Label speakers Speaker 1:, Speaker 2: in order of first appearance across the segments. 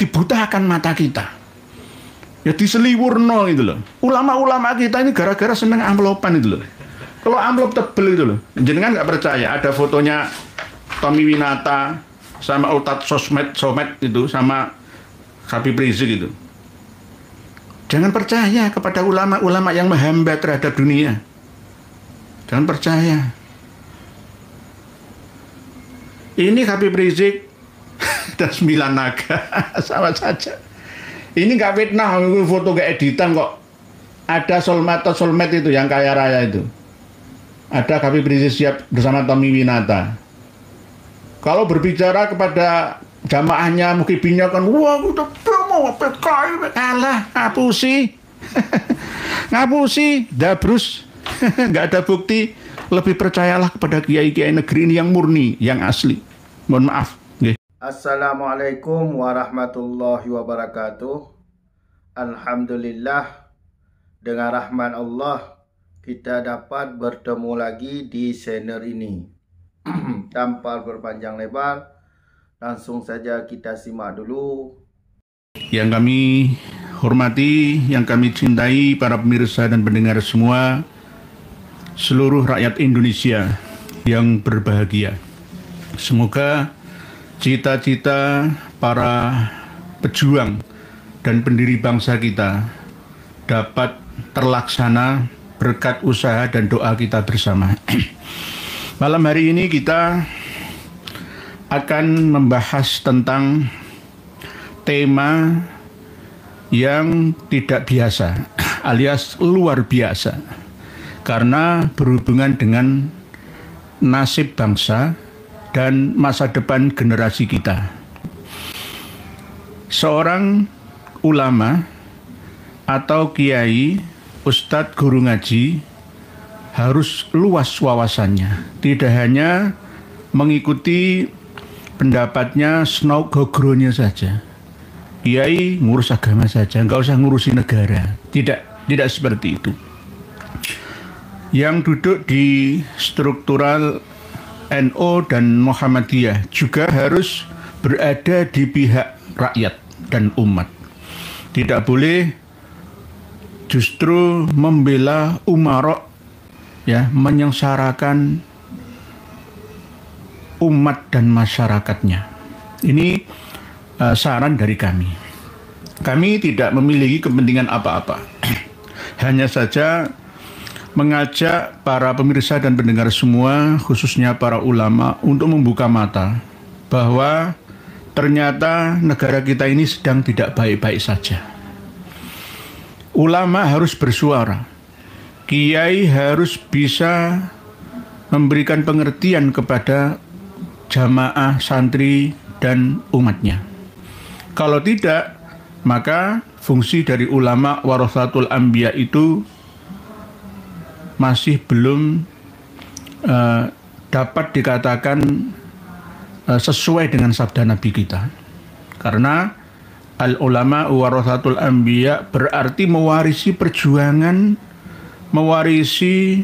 Speaker 1: dibutakan mata kita. Ya diseliwurno itu loh. Ulama-ulama kita ini gara-gara seneng amplopan itu loh. Kalau amplop tebel itu loh. Jenengan nggak percaya ada fotonya Tommy Winata sama Ustadz Somet itu sama Habib Rizik itu. Jangan percaya kepada ulama-ulama yang menghambat terhadap dunia. Jangan percaya. Ini Habib Rizik dan 9 naga sama saja. Ini nggak fitnah, foto ke editan kok. Ada soulmate itu yang kaya raya itu. Ada Habib Rizik siap bersama Tommy Winata. Kalau berbicara kepada jamaahnya, mukibinya kan, wah udah mau PKI, alah ngapusi, ngapusi, dabrus, nggak ada bukti. Lebih percayalah kepada kiai-kiai negeri ini yang murni, yang asli. Mohon maaf.
Speaker 2: Assalamualaikum warahmatullahi wabarakatuh. Alhamdulillah, dengan rahmat Allah kita dapat bertemu lagi di channel ini. Tanpa berpanjang lebar, langsung saja kita simak dulu.
Speaker 1: Yang kami hormati, yang kami cintai para pemirsa dan pendengar semua, seluruh rakyat Indonesia yang berbahagia. Semoga cita-cita para pejuang dan pendiri bangsa kita dapat terlaksana berkat usaha dan doa kita bersama. Malam hari ini kita akan membahas tentang tema yang tidak biasa alias luar biasa karena berhubungan dengan nasib bangsa dan masa depan generasi kita. Seorang ulama atau kiai, ustadz, guru ngaji harus luas wawasannya. Tidak hanya mengikuti pendapatnya Snow Gogronya saja. Kiai ngurus agama saja, nggak usah ngurusi negara. Tidak seperti itu. Yang duduk di struktural NU dan Muhammadiyah juga harus berada di pihak rakyat dan umat. Tidak boleh justru membela umarok, ya, menyengsarakan umat dan masyarakatnya. Ini saran dari kami. Kami tidak memiliki kepentingan apa-apa. Hanya saja mengajak para pemirsa dan pendengar semua, khususnya para ulama, untuk membuka mata bahwa ternyata negara kita ini sedang tidak baik-baik saja. Ulama harus bersuara. Kiai harus bisa memberikan pengertian kepada jamaah, santri, dan umatnya. Kalau tidak, maka fungsi dari ulama warasatul anbiya itu masih belum dapat dikatakan sesuai dengan sabda Nabi kita. Karena al-ulama warasatul anbiya berarti mewarisi perjuangan, mewarisi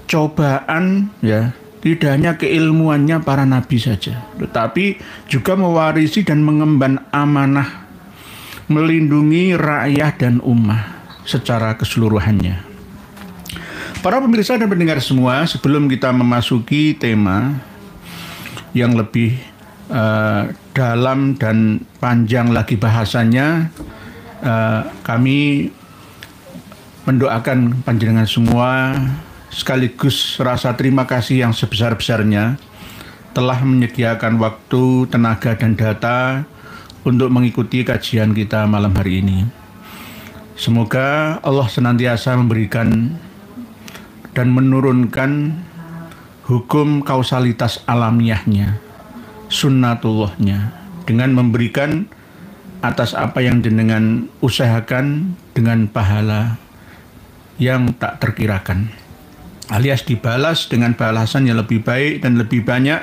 Speaker 1: cobaan, ya, tidak hanya keilmuannya para nabi saja, tetapi juga mewarisi dan mengemban amanah melindungi rakyat dan ummah secara keseluruhannya. Para pemirsa dan pendengar semua, sebelum kita memasuki tema yang lebih dalam dan panjang lagi bahasannya, kami mendoakan panjenengan semua sekaligus rasa terima kasih yang sebesar-besarnya telah menyediakan waktu, tenaga, dan data untuk mengikuti kajian kita malam hari ini. Semoga Allah senantiasa memberikan dan menurunkan hukum kausalitas alamiahnya, sunnatullahnya, dengan memberikan atas apa yang jenengan usahakan dengan pahala yang tak terkirakan, alias dibalas dengan balasan yang lebih baik dan lebih banyak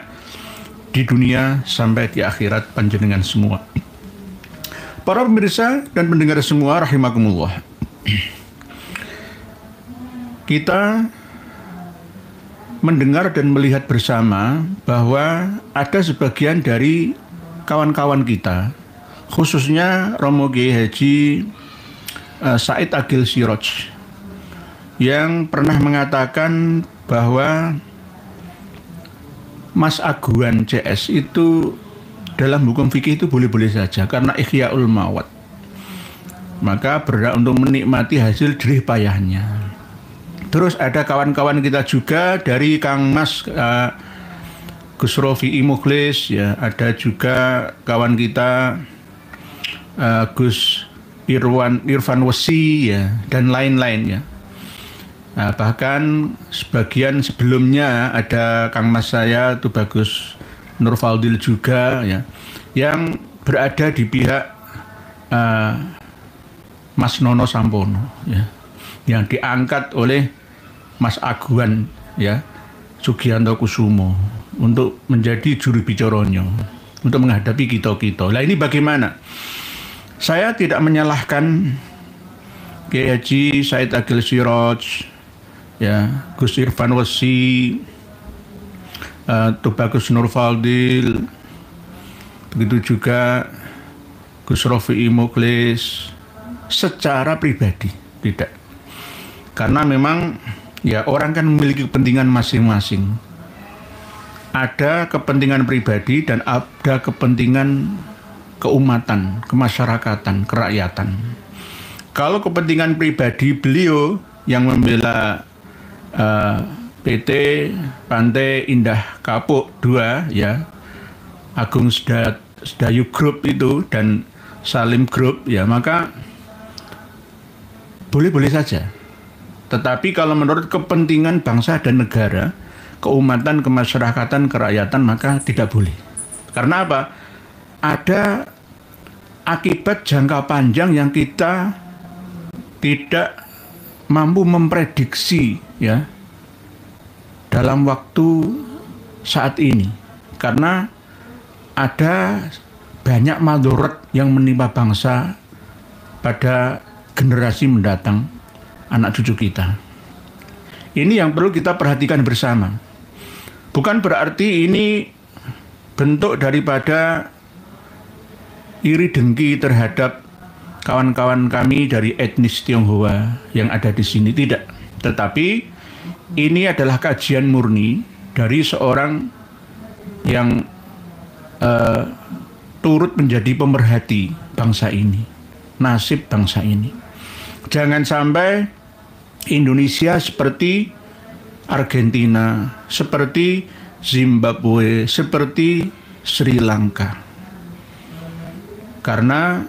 Speaker 1: di dunia sampai di akhirat panjenengan semua. Para pemirsa dan pendengar semua rahimakumullah, kita mendengar dan melihat bersama bahwa ada sebagian dari kawan-kawan kita, khususnya Romo Kiai Haji Said Agil Siroj, yang pernah mengatakan bahwa Mas Aguan CS itu dalam hukum fikih itu boleh-boleh saja karena ikhyaul mawat. Maka berhak untuk menikmati hasil jerih payahnya. Terus ada kawan-kawan kita juga dari Kang Mas Gus Rofi'i Mukhlis, ya, ada juga kawan kita Gus Irfan Wesi, ya, dan lain-lain, ya. Nah, bahkan sebagian sebelumnya ada Kang Mas saya itu Bagus Nurfaldil juga, ya, yang berada di pihak Mas Nono Sampono, ya, yang diangkat oleh Mas Aguan, ya, Sugianto Kusumo untuk menjadi juru bicaranya untuk menghadapi kita-kita. Nah, ini bagaimana? Saya tidak menyalahkan Kiai Haji Said Agil Siroj, ya, Gus Irfan Wesi, Bagus Nurfaldil, begitu juga Gus Rofi'i Mukhlis secara pribadi, tidak. Karena memang ya orang kan memiliki kepentingan masing-masing. Ada kepentingan pribadi dan ada kepentingan keumatan, kemasyarakatan, kerakyatan. Kalau kepentingan pribadi beliau yang membela PT Pantai Indah Kapuk 2, ya, Agung Sedayu Group itu dan Salim Group, ya, maka boleh-boleh saja. Tetapi kalau menurut kepentingan bangsa dan negara, keumatan, kemasyarakatan, kerakyatan, maka tidak boleh. Karena apa? Ada akibat jangka panjang yang kita tidak mampu memprediksi, ya, dalam waktu saat ini. Karena ada banyak madharat yang menimpa bangsa pada generasi mendatang, anak cucu kita. Ini yang perlu kita perhatikan bersama. Bukan berarti ini bentuk daripada iri dengki terhadap kawan-kawan kami dari etnis Tionghoa yang ada di sini, tidak. Tetapi ini adalah kajian murni dari seorang yang turut menjadi pemerhati bangsa ini, nasib bangsa ini. Jangan sampai Indonesia seperti Argentina, seperti Zimbabwe, seperti Sri Lanka. Karena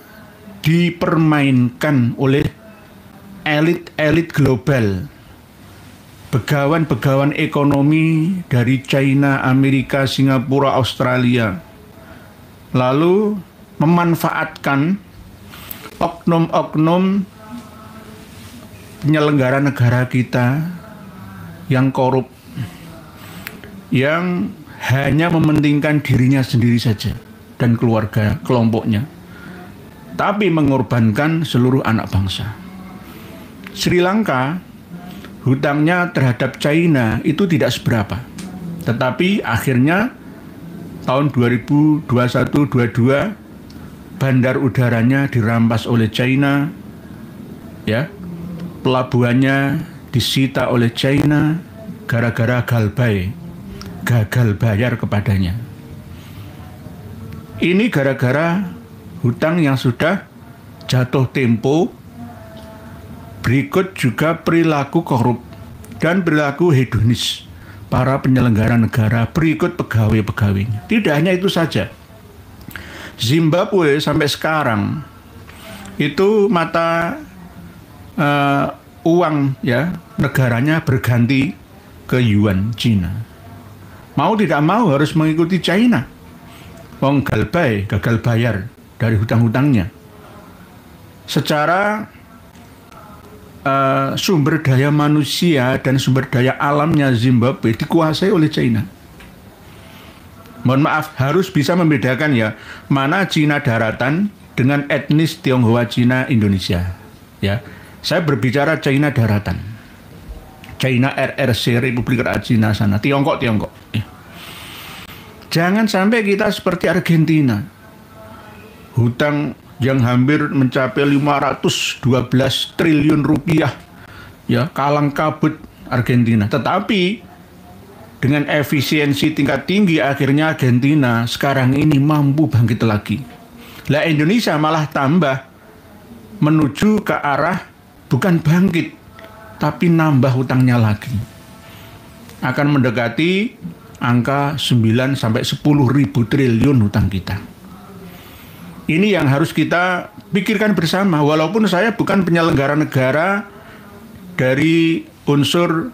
Speaker 1: dipermainkan oleh elit-elit global, begawan-begawan ekonomi dari China, Amerika, Singapura, Australia, lalu memanfaatkan oknum-oknum penyelenggara negara kita yang korup, yang hanya mementingkan dirinya sendiri saja dan keluarga kelompoknya, tapi mengorbankan seluruh anak bangsa. Sri Lanka hutangnya terhadap China itu tidak seberapa, tetapi akhirnya tahun 2021-22 bandar udaranya dirampas oleh China, ya, pelabuhannya disita oleh China gara-gara Galbay gagal bayar kepadanya. Ini gara-gara hutang yang sudah jatuh tempo, berikut juga perilaku korup dan perilaku hedonis para penyelenggara negara berikut pegawai-pegawainya. Tidak hanya itu saja. Zimbabwe sampai sekarang itu mata uang, ya, negaranya berganti ke yuan Cina. Mau tidak mau harus mengikuti China. Wong Galbay gagal bayar dari hutang-hutangnya. Secara sumber daya manusia dan sumber daya alamnya Zimbabwe dikuasai oleh China. Mohon maaf, harus bisa membedakan, ya, mana Cina daratan dengan etnis Tionghoa Cina Indonesia, ya. Saya berbicara China daratan, China RRC, Republik Rakyat Cina sana, Tiongkok. Jangan sampai kita seperti Argentina hutang yang hampir mencapai 512 triliun rupiah, ya, kalang kabut Argentina. Tetapi dengan efisiensi tingkat tinggi akhirnya Argentina sekarang ini mampu bangkit lagi. Lah Indonesia malah tambah menuju ke arah bukan bangkit tapi nambah hutangnya lagi. Akan mendekati angka 9 sampai 10 ribu triliun hutang kita. Ini yang harus kita pikirkan bersama. Walaupun saya bukan penyelenggara negara dari unsur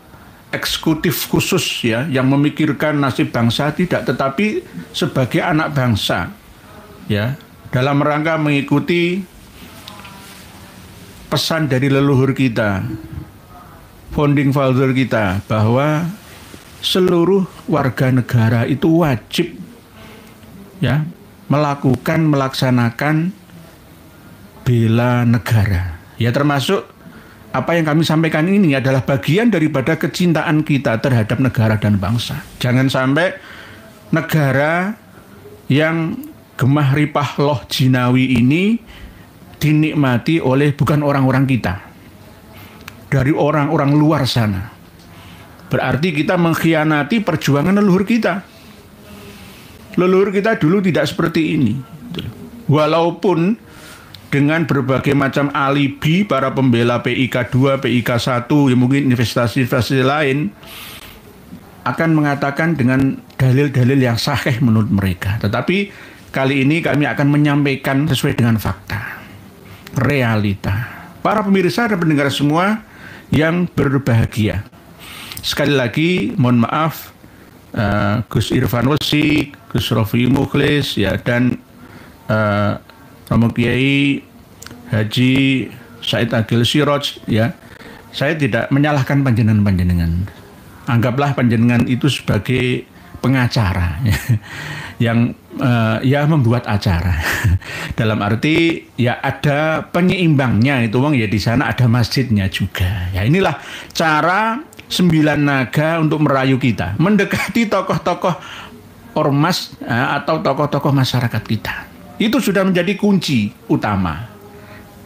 Speaker 1: eksekutif khusus, ya, yang memikirkan nasib bangsa, tidak, tetapi sebagai anak bangsa, ya, dalam rangka mengikuti pesan dari leluhur kita, founding father kita, bahwa seluruh warga negara itu wajib, ya, melaksanakan bela negara. Ya, termasuk apa yang kami sampaikan ini adalah bagian daripada kecintaan kita terhadap negara dan bangsa. Jangan sampai negara yang gemah ripah loh jinawi ini dinikmati oleh bukan orang-orang kita, dari orang-orang luar sana. Berarti kita mengkhianati perjuangan leluhur kita. Leluhur kita dulu tidak seperti ini. Walaupun dengan berbagai macam alibi para pembela PIK 2, PIK 1, ya mungkin investasi-investasi lain, akan mengatakan dengan dalil-dalil yang sahih menurut mereka. Tetapi kali ini kami akan menyampaikan sesuai dengan fakta, realita. Para pemirsa dan pendengar semua yang berbahagia, sekali lagi mohon maaf, Gus Irfan Wesi, Gus Rofi Mukhlis, ya, dan Romo Kiai Haji Said Agil Siroj, ya, saya tidak menyalahkan panjenengan. Anggaplah panjenengan itu sebagai pengacara, ya, yang ya membuat acara. Dalam arti ya ada penyeimbangnya itu, ya, di sana ada masjidnya juga. Ya, inilah cara 9 naga untuk merayu kita, mendekati tokoh-tokoh ormas atau tokoh-tokoh masyarakat kita. Itu sudah menjadi kunci utama.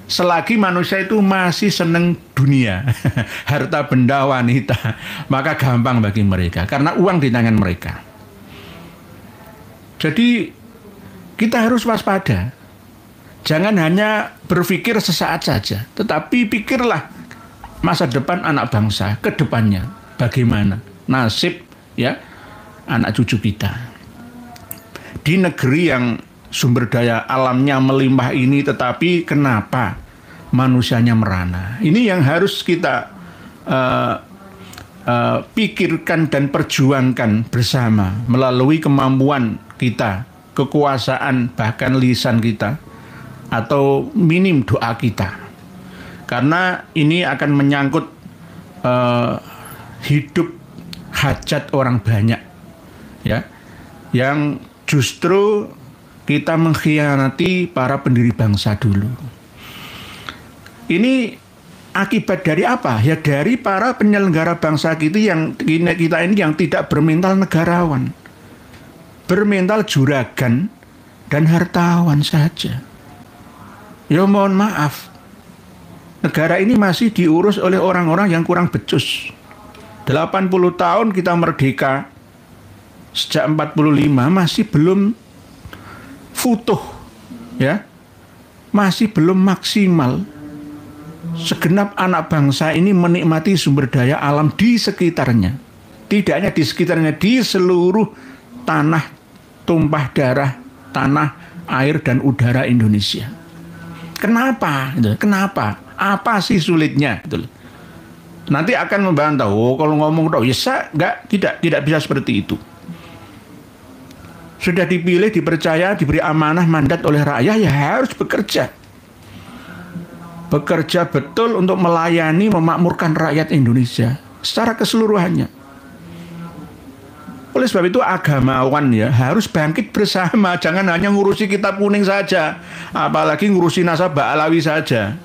Speaker 1: Selagi manusia itu masih senang dunia, harta benda, wanita, maka gampang bagi mereka karena uang di tangan mereka. Jadi kita harus waspada. Jangan hanya berpikir sesaat saja, tetapi pikirlah masa depan anak bangsa, ke depannya bagaimana nasib, ya, anak cucu kita. Di negeri yang sumber daya alamnya melimpah ini, tetapi kenapa manusianya merana? Ini yang harus kita pikirkan dan perjuangkan bersama melalui kemampuan kita, kekuasaan, bahkan lisan kita, atau minim doa kita. Karena ini akan menyangkut hidup hajat orang banyak, ya, yang justru kita mengkhianati para pendiri bangsa dulu. Ini akibat dari apa? Ya dari para penyelenggara bangsa kita ini yang tidak bermental negarawan, bermental juragan dan hartawan saja. Ya mohon maaf, negara ini masih diurus oleh orang-orang yang kurang becus. 80 tahun kita merdeka, sejak 45 masih belum futuh, ya, masih belum maksimal segenap anak bangsa ini menikmati sumber daya alam di sekitarnya. Tidak hanya di sekitarnya, di seluruh tanah tumpah darah, tanah, air, dan udara Indonesia. Kenapa? Kenapa? Apa sih sulitnya? Nanti akan membantah, kalau ngomong ya tidak bisa seperti itu. Sudah dipilih, dipercaya, diberi amanah, mandat oleh rakyat, ya harus bekerja. Bekerja betul untuk melayani, memakmurkan rakyat Indonesia secara keseluruhannya. Oleh sebab itu agamawan, ya, harus bangkit bersama. Jangan hanya ngurusi kitab kuning saja, apalagi ngurusi nasabah Alawi saja.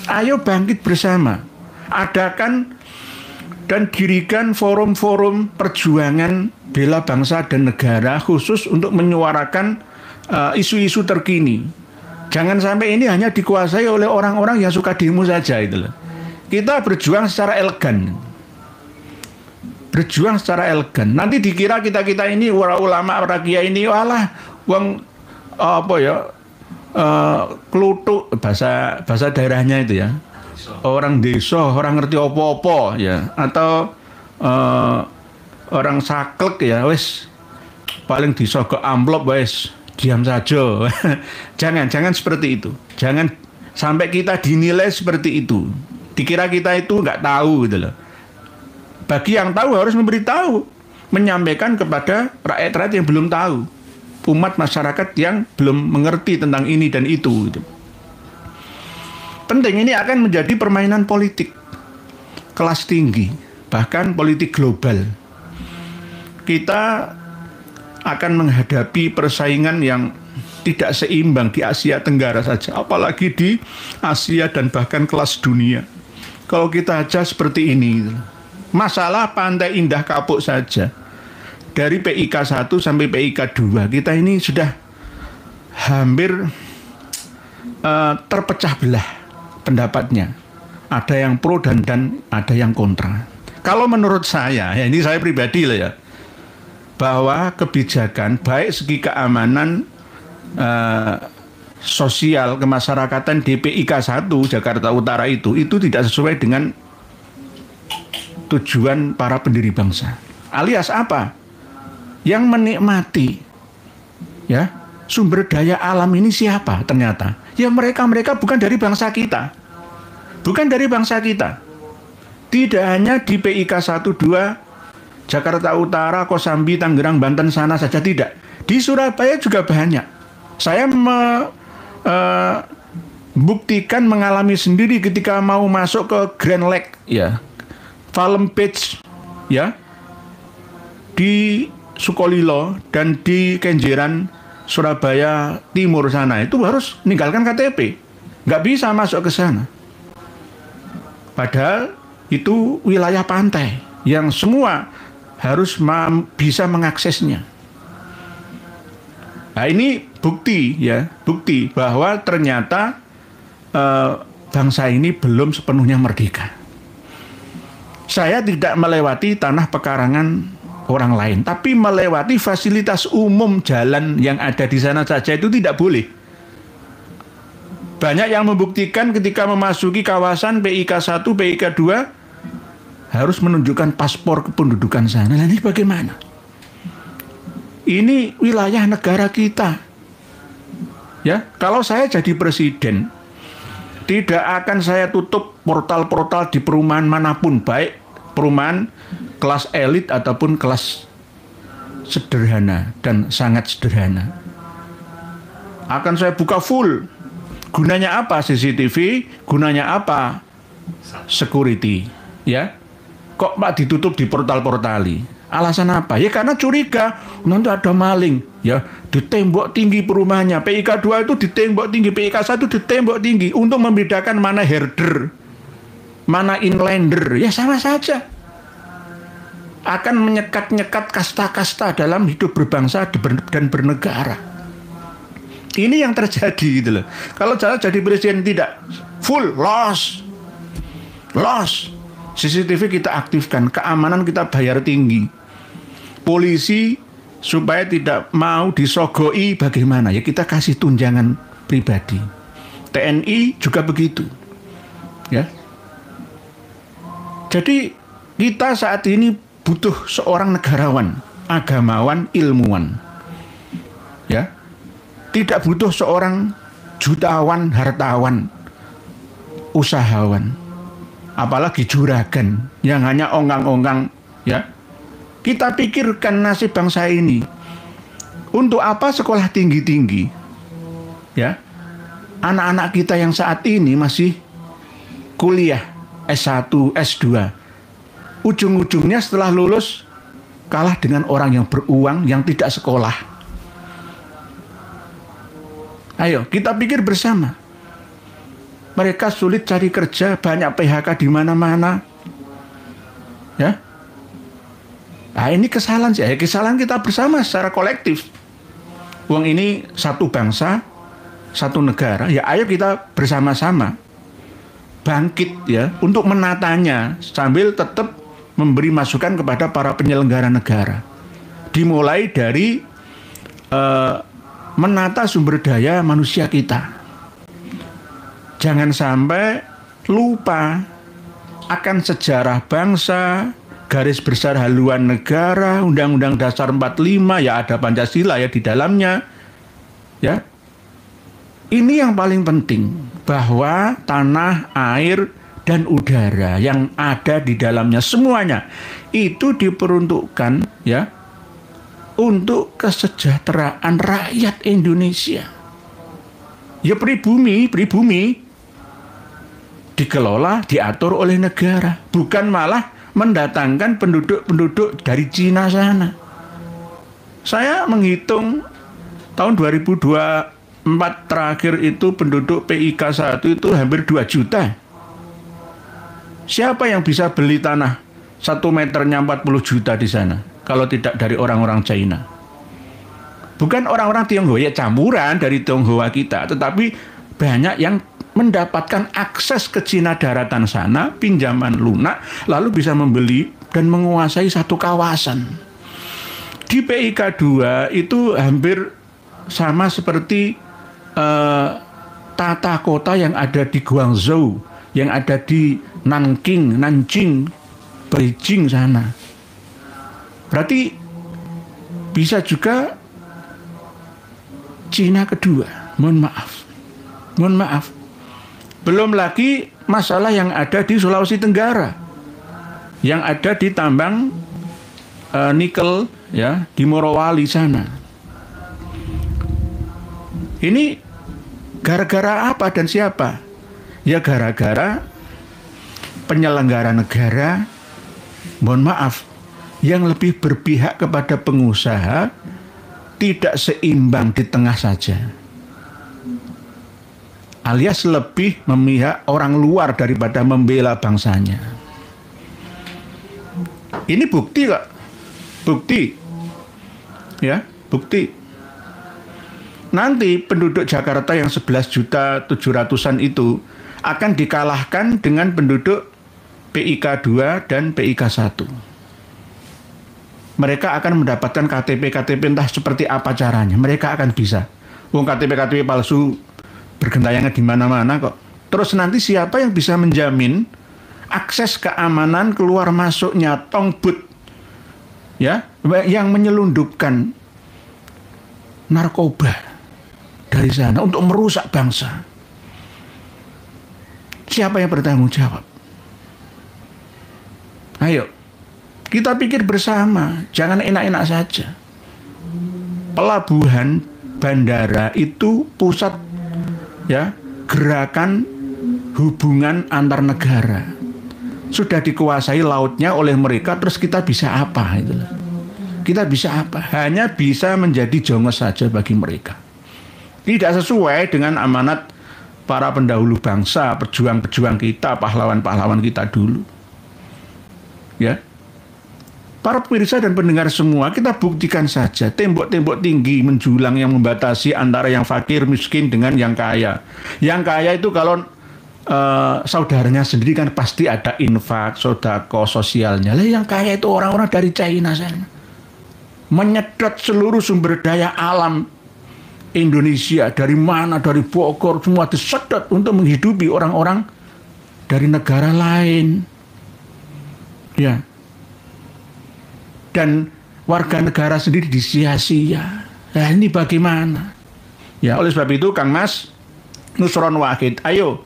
Speaker 1: Ayo bangkit bersama. Adakan dan dirikan forum-forum perjuangan bela bangsa dan negara khusus untuk menyuarakan isu-isu terkini, Jangan sampai ini hanya dikuasai oleh orang-orang yang suka demo saja itu loh. Kita berjuang secara elegan. Berjuang secara elegan. Nanti dikira kita ini ulama, para kiai ini walah wong apa ya? Klutuk bahasa daerahnya itu ya. Orang desa, orang ngerti apa-apa ya, atau orang saklek ya, wis paling disogok amplop wis diam saja. Jangan seperti itu. Jangan sampai kita dinilai seperti itu. Dikira kita itu nggak tahu gitu loh. Bagi yang tahu harus memberitahu, menyampaikan kepada rakyat-rakyat yang belum tahu, umat masyarakat yang belum mengerti tentang ini dan itu gitu. Penting, ini akan menjadi permainan politik kelas tinggi, bahkan politik global. Kita akan menghadapi persaingan yang tidak seimbang di Asia Tenggara saja, apalagi di Asia dan bahkan kelas dunia. Kalau kita aja seperti ini, masalah Pantai Indah Kapuk saja, dari PIK 1 sampai PIK 2, kita ini sudah hampir terpecah belah pendapatnya. Ada yang pro dan ada yang kontra. Kalau menurut saya, ya ini saya pribadi lah ya, bahwa kebijakan baik segi keamanan sosial kemasyarakatan di PIK 1 Jakarta Utara itu tidak sesuai dengan tujuan para pendiri bangsa. Alias apa? Yang menikmati ya sumber daya alam ini siapa ternyata? Ya mereka bukan dari bangsa kita. Bukan dari bangsa kita. Tidak hanya di PIK 1, 2, Jakarta Utara, Kosambi, Tangerang, Banten sana saja, tidak. Di Surabaya juga banyak. Saya buktikan, mengalami sendiri ketika mau masuk ke Grand Lake, ya, Palm Beach, ya, di Sukolilo dan di Kenjeran, Surabaya Timur sana, itu harus meninggalkan KTP. Nggak bisa masuk ke sana. Padahal itu wilayah pantai yang semua harus bisa mengaksesnya. Nah ini bukti ya, bukti bahwa ternyata bangsa ini belum sepenuhnya merdeka. Saya tidak melewati tanah pekarangan orang lain, tapi melewati fasilitas umum jalan yang ada di sana saja itu tidak boleh. Banyak yang membuktikan ketika memasuki kawasan PIK 1, PIK 2 harus menunjukkan paspor kependudukan sana. Nah, ini bagaimana? Ini wilayah negara kita. Ya, kalau saya jadi presiden, tidak akan saya tutup portal-portal di perumahan manapun, baik perumahan kelas elit ataupun kelas sederhana dan sangat sederhana. Akan saya buka full. Gunanya apa CCTV? Gunanya apa security? Ya, kok Pak ditutup di portal-portali? Alasan apa? Ya karena curiga nanti ada maling. Ya, di tembok tinggi perumahannya. PIK 2 itu di tembok tinggi, PIK 1 di tembok tinggi untuk membedakan mana herder, mana inlander. Ya sama saja. Akan menyekat-nyekat kasta-kasta dalam hidup berbangsa dan bernegara. Ini yang terjadi gitu loh. Kalau saya jadi presiden tidak, full loss. CCTV kita aktifkan, keamanan kita bayar tinggi. Polisi supaya tidak mau disogoi bagaimana? Ya kita kasih tunjangan pribadi. TNI juga begitu. Ya. Jadi kita saat ini butuh seorang negarawan, agamawan, ilmuwan. Ya. Tidak butuh seorang jutawan, hartawan, usahawan, apalagi juragan yang hanya ongkang-ongkang. Ya, kita pikirkan nasib bangsa ini. Untuk apa sekolah tinggi-tinggi? Ya, anak-anak kita yang saat ini masih kuliah S1, S2, ujung-ujungnya setelah lulus kalah dengan orang yang beruang yang tidak sekolah. Ayo kita pikir bersama. Mereka sulit cari kerja, banyak PHK di mana-mana. Ya. Nah, ini kesalahan sih. Kesalahan kita bersama secara kolektif. Uang ini satu bangsa, satu negara, ya ayo kita bersama-sama bangkit ya untuk menatanya sambil tetap memberi masukan kepada para penyelenggara negara. Dimulai dari menata sumber daya manusia kita. Jangan sampai lupa akan sejarah bangsa, garis besar haluan negara, Undang-Undang Dasar 45, ya ada Pancasila ya di dalamnya. Ya. Ini yang paling penting, bahwa tanah, air, dan udara yang ada di dalamnya semuanya itu diperuntukkan ya untuk kesejahteraan rakyat Indonesia. Ya pribumi dikelola, diatur oleh negara, bukan malah mendatangkan penduduk-penduduk dari Cina sana. Saya menghitung tahun 2024 terakhir itu penduduk PIK 1 itu hampir 2 juta. Siapa yang bisa beli tanah 1 meternya 40 juta di sana kalau tidak dari orang-orang China? Bukan orang-orang Tionghoa, ya campuran dari Tionghoa kita, tetapi banyak yang mendapatkan akses ke Cina daratan sana, pinjaman lunak, lalu bisa membeli dan menguasai satu kawasan. Di PIK 2 itu hampir sama seperti tata kota yang ada di Guangzhou, yang ada di Nanjing, Beijing sana. Berarti bisa juga Cina kedua. Mohon maaf. Belum lagi masalah yang ada di Sulawesi Tenggara, yang ada di tambang nikel ya di Morowali sana. Ini gara-gara apa dan siapa? Ya gara-gara penyelenggara negara, mohon maaf, yang lebih berpihak kepada pengusaha, tidak seimbang di tengah saja. Alias lebih memihak orang luar daripada membela bangsanya. Ini bukti kok. Bukti. Nanti penduduk Jakarta yang 11.700.000-an itu akan dikalahkan dengan penduduk PIK 2 dan PIK 1. Mereka akan mendapatkan KTP entah seperti apa caranya. Mereka akan bisa. Wong KTP palsu bergentayangan di mana-mana kok. Terus nanti siapa yang bisa menjamin akses keamanan keluar masuknya tongbut ya yang menyelundupkan narkoba dari sana untuk merusak bangsa? Siapa yang bertanggung jawab? Ayo, kita pikir bersama, jangan enak-enak saja. Pelabuhan, bandara itu pusat ya gerakan hubungan antar negara. Sudah dikuasai lautnya oleh mereka, terus kita bisa apa itu? Kita bisa apa? Hanya bisa menjadi jongos saja bagi mereka. Tidak sesuai dengan amanat para pendahulu bangsa, pejuang-pejuang kita, pahlawan-pahlawan kita dulu. Ya. Para pemirsa dan pendengar semua, kita buktikan saja tembok-tembok tinggi menjulang yang membatasi antara yang fakir miskin dengan yang kaya. Yang kaya itu kalau saudaranya sendiri kan pasti ada infak, sodako, sosialnya. Lah yang kaya itu orang-orang dari China sana. Menyedot seluruh sumber daya alam Indonesia, dari mana, dari Bogor, semua disedot untuk menghidupi orang-orang dari negara lain. Ya. Dan warga negara sendiri disia-sia. Nah ini bagaimana? Ya oleh sebab itu Kang Mas Nusron Wahid, ayo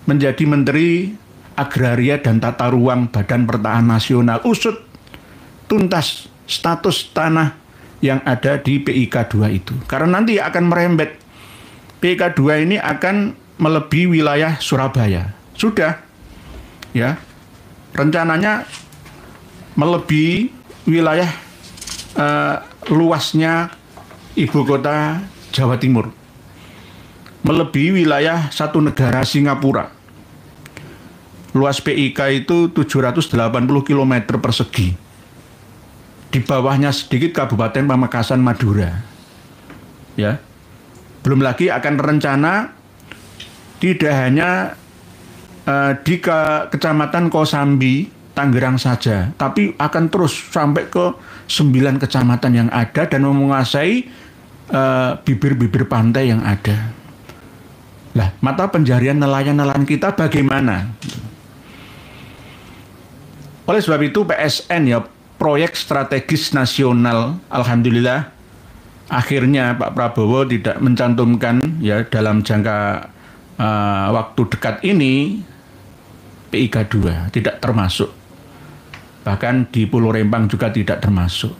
Speaker 1: menjadi Menteri Agraria dan Tata Ruang Badan Pertahanan Nasional. Usut tuntas status tanah yang ada di PIK 2 itu. Karena nanti akan merembet. PIK 2 ini akan melebihi wilayah Surabaya. Sudah. Ya. Rencananya melebihi wilayah luasnya ibu kota Jawa Timur. Melebihi wilayah satu negara Singapura. Luas PIK itu 780 km persegi. Di bawahnya sedikit Kabupaten Pamekasan Madura. Ya. Belum lagi akan rencana tidak hanya di Kecamatan Kosambi, Tangerang saja, tapi akan terus sampai ke 9 kecamatan yang ada dan menguasai bibir-bibir pantai yang ada. Lah, mata pencarian nelayan-nelayan kita bagaimana? Oleh sebab itu PSN ya, proyek strategis nasional, alhamdulillah akhirnya Pak Prabowo tidak mencantumkan ya dalam jangka waktu dekat ini PIK 2 tidak termasuk. Bahkan di Pulau Rempang juga tidak termasuk.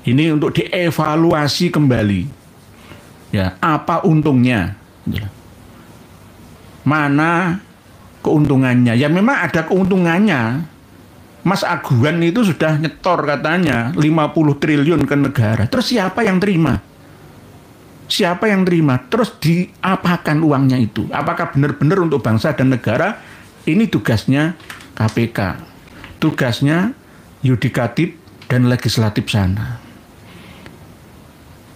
Speaker 1: Ini untuk dievaluasi kembali. Ya, apa untungnya? Mana keuntungannya? Ya memang ada keuntungannya. Mas Aguan itu sudah nyetor katanya 50 triliun ke negara. Terus siapa yang terima? Siapa yang terima? Terus diapakan uangnya itu? Apakah benar-benar untuk bangsa dan negara? Ini tugasnya KPK. Tugasnya yudikatif dan legislatif sana.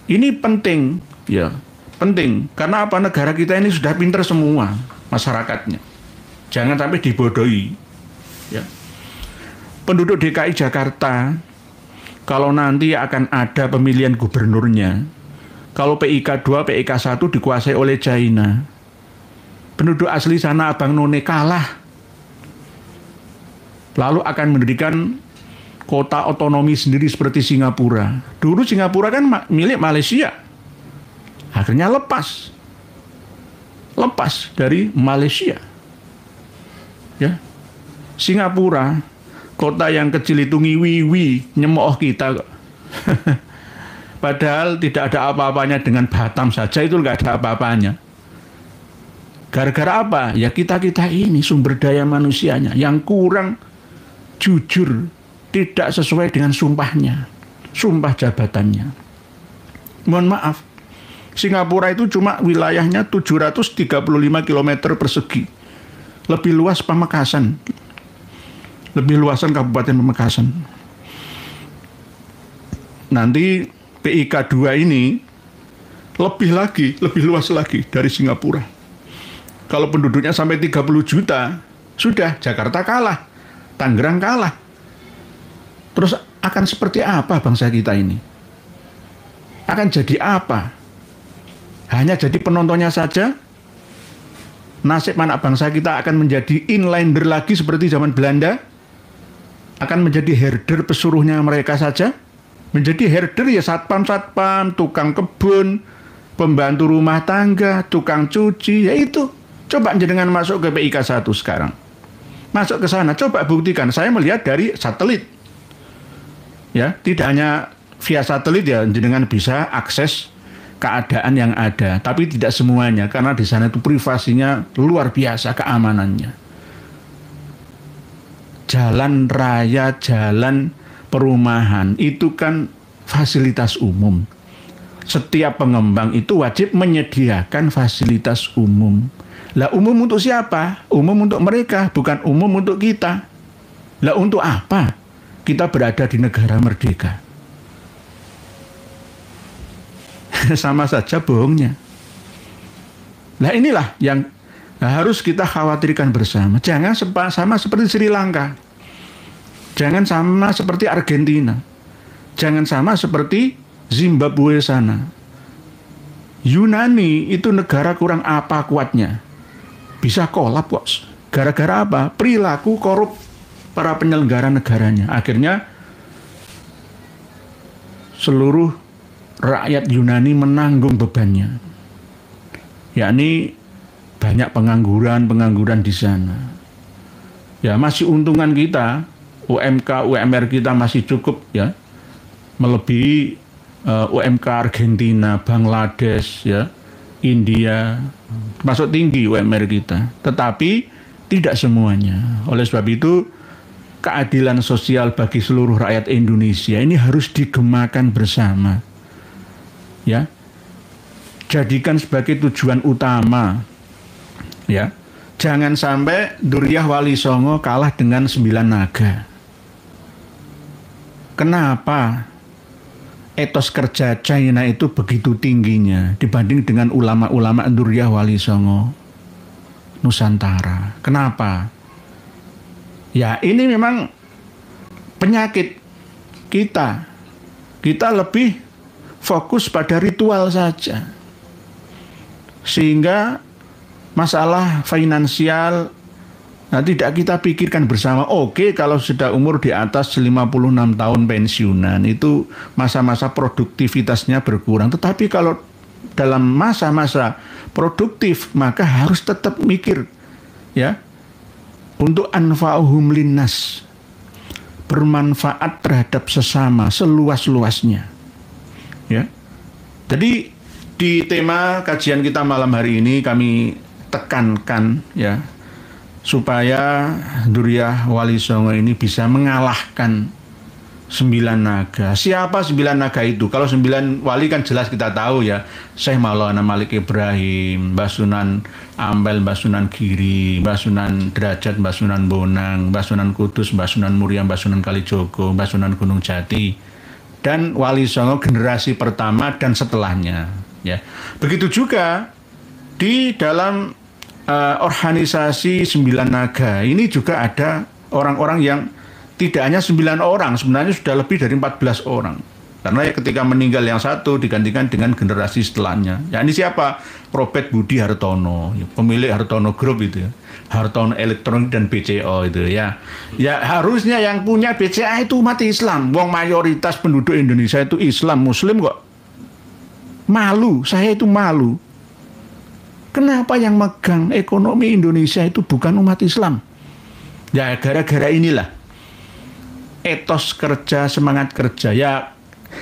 Speaker 1: Ini penting, ya. Penting. Karena apa? Negara kita ini sudah pintar semua masyarakatnya. Jangan sampai dibodohi. Ya. Penduduk DKI Jakarta, kalau nanti akan ada pemilihan gubernurnya, kalau PIK 2, PIK 1 dikuasai oleh China, penduduk asli sana Abang None kalah. Lalu akan mendirikan kota otonomi sendiri seperti Singapura. Dulu Singapura kan milik Malaysia. Akhirnya lepas dari Malaysia. Ya. Singapura, kota yang kecil itu ngiwi-wi, nyemooh kita kok. Padahal tidak ada apa-apanya dengan Batam saja, itu nggak ada apa-apanya. Gara-gara apa? Ya kita-kita ini sumber daya manusianya yang kurang jujur, tidak sesuai dengan sumpahnya, sumpah jabatannya. Mohon maaf, Singapura itu cuma wilayahnya 735 km persegi. Lebih luas Pamekasan. Lebih luasan Kabupaten Pamekasan. Nanti PIK 2 ini lebih luas lagi dari Singapura. Kalau penduduknya sampai 30 juta, sudah Jakarta kalah, Tangerang kalah. Terus akan seperti apa bangsa kita ini? Akan jadi apa? Hanya jadi penontonnya saja? Nasib anak bangsa kita akan menjadi inlander lagi seperti zaman Belanda? Akan menjadi herder pesuruhnya mereka saja? Menjadi herder ya satpam-satpam, tukang kebun, pembantu rumah tangga, tukang cuci, ya itu. Coba jenengan masuk ke PIK 1 sekarang. Masuk ke sana, coba buktikan. Saya melihat dari satelit. Ya, tidak hanya via satelit ya, jenengan bisa akses keadaan yang ada, tapi tidak semuanya karena di sana itu privasinya luar biasa keamanannya. Jalan raya, jalan perumahan itu kan fasilitas umum. Setiap pengembang itu wajib menyediakan fasilitas umum. Lah umum untuk siapa? Umum untuk mereka, bukan umum untuk kita. Lah untuk apa kita berada di negara merdeka? Sama saja bohongnya. Nah inilah yang harus kita khawatirkan bersama. Jangan sama seperti Sri Lanka. Jangan sama seperti Argentina. Jangan sama seperti Zimbabwe sana. Yunani itu negara kurang apa kuatnya. Bisa kolap kok. Gara-gara apa? Perilaku korup para penyelenggara negaranya. Akhirnya seluruh rakyat Yunani menanggung bebannya. Yakni banyak pengangguran di sana. Ya masih untungan kita, UMK, UMR kita masih cukup ya. Melebihi UMK Argentina, Bangladesh ya, India, masuk tinggi UMR kita. Tetapi tidak semuanya. Oleh sebab itu keadilan sosial bagi seluruh rakyat Indonesia ini harus digemakan bersama. Ya, jadikan sebagai tujuan utama. Ya, jangan sampai Duriyah Wali Songo kalah dengan 9 naga. Kenapa? etos kerja China itu begitu tingginya dibanding dengan ulama-ulama Dzurriyyah Wali Songo Nusantara. Kenapa? Ya ini memang penyakit kita. Kita lebih fokus pada ritual saja. Sehingga masalah finansial tidak kita pikirkan bersama. Oke, kalau sudah umur di atas 56 tahun pensiunan itu masa-masa produktivitasnya berkurang. Tetapi kalau dalam masa-masa produktif maka harus tetap mikir ya untuk anfa'uhum linnas, bermanfaat terhadap sesama seluas-luasnya. Ya. Jadi di tema kajian kita malam hari ini kami tekankan ya supaya Dzurriyyah Wali Songo ini bisa mengalahkan 9 naga. Siapa 9 naga itu? Kalau 9 wali kan jelas kita tahu ya. Syekh Maulana Malik Ibrahim, Mbah Sunan Ampel, Mbah Sunan Giri, Mbah Sunan Derajat, Mbah Sunan Bonang, Mbah Sunan Kudus, Mbah Sunan Muria, Mbah Sunan Kalijogo, Mbah Sunan Gunung Jati, dan Wali Songo generasi pertama dan setelahnya. Ya, begitu juga di dalam organisasi 9 naga ini juga ada orang-orang yang tidak hanya 9 orang, sebenarnya sudah lebih dari 14 orang. Karena ketika meninggal yang satu digantikan dengan generasi setelahnya. Ya ini siapa? Robert Budi Hartono, pemilik Hartono Group itu ya. Hartono Elektronik dan BCO itu ya. Ya harusnya yang punya BCA itu umat Islam. Wong mayoritas penduduk Indonesia itu Islam, Muslim kok. Malu, saya itu malu. Kenapa yang megang ekonomi Indonesia itu bukan umat Islam? Ya gara-gara inilah. Etos kerja, semangat kerja. Ya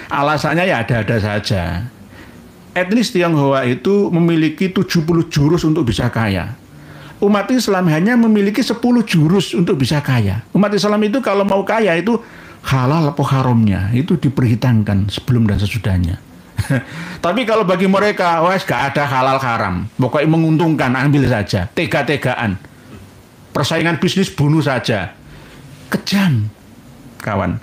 Speaker 1: alasannya ya ada-ada saja. Etnis Tionghoa itu memiliki 70 jurus untuk bisa kaya. Umat Islam hanya memiliki 10 jurus untuk bisa kaya. Umat Islam itu kalau mau kaya itu halal apa haramnya itu diperhitungkan sebelum dan sesudahnya. Tapi kalau bagi mereka, wes gak ada halal haram. Pokoknya menguntungkan, ambil saja. Tega-tegaan. Persaingan bisnis bunuh saja. Kejam, kawan.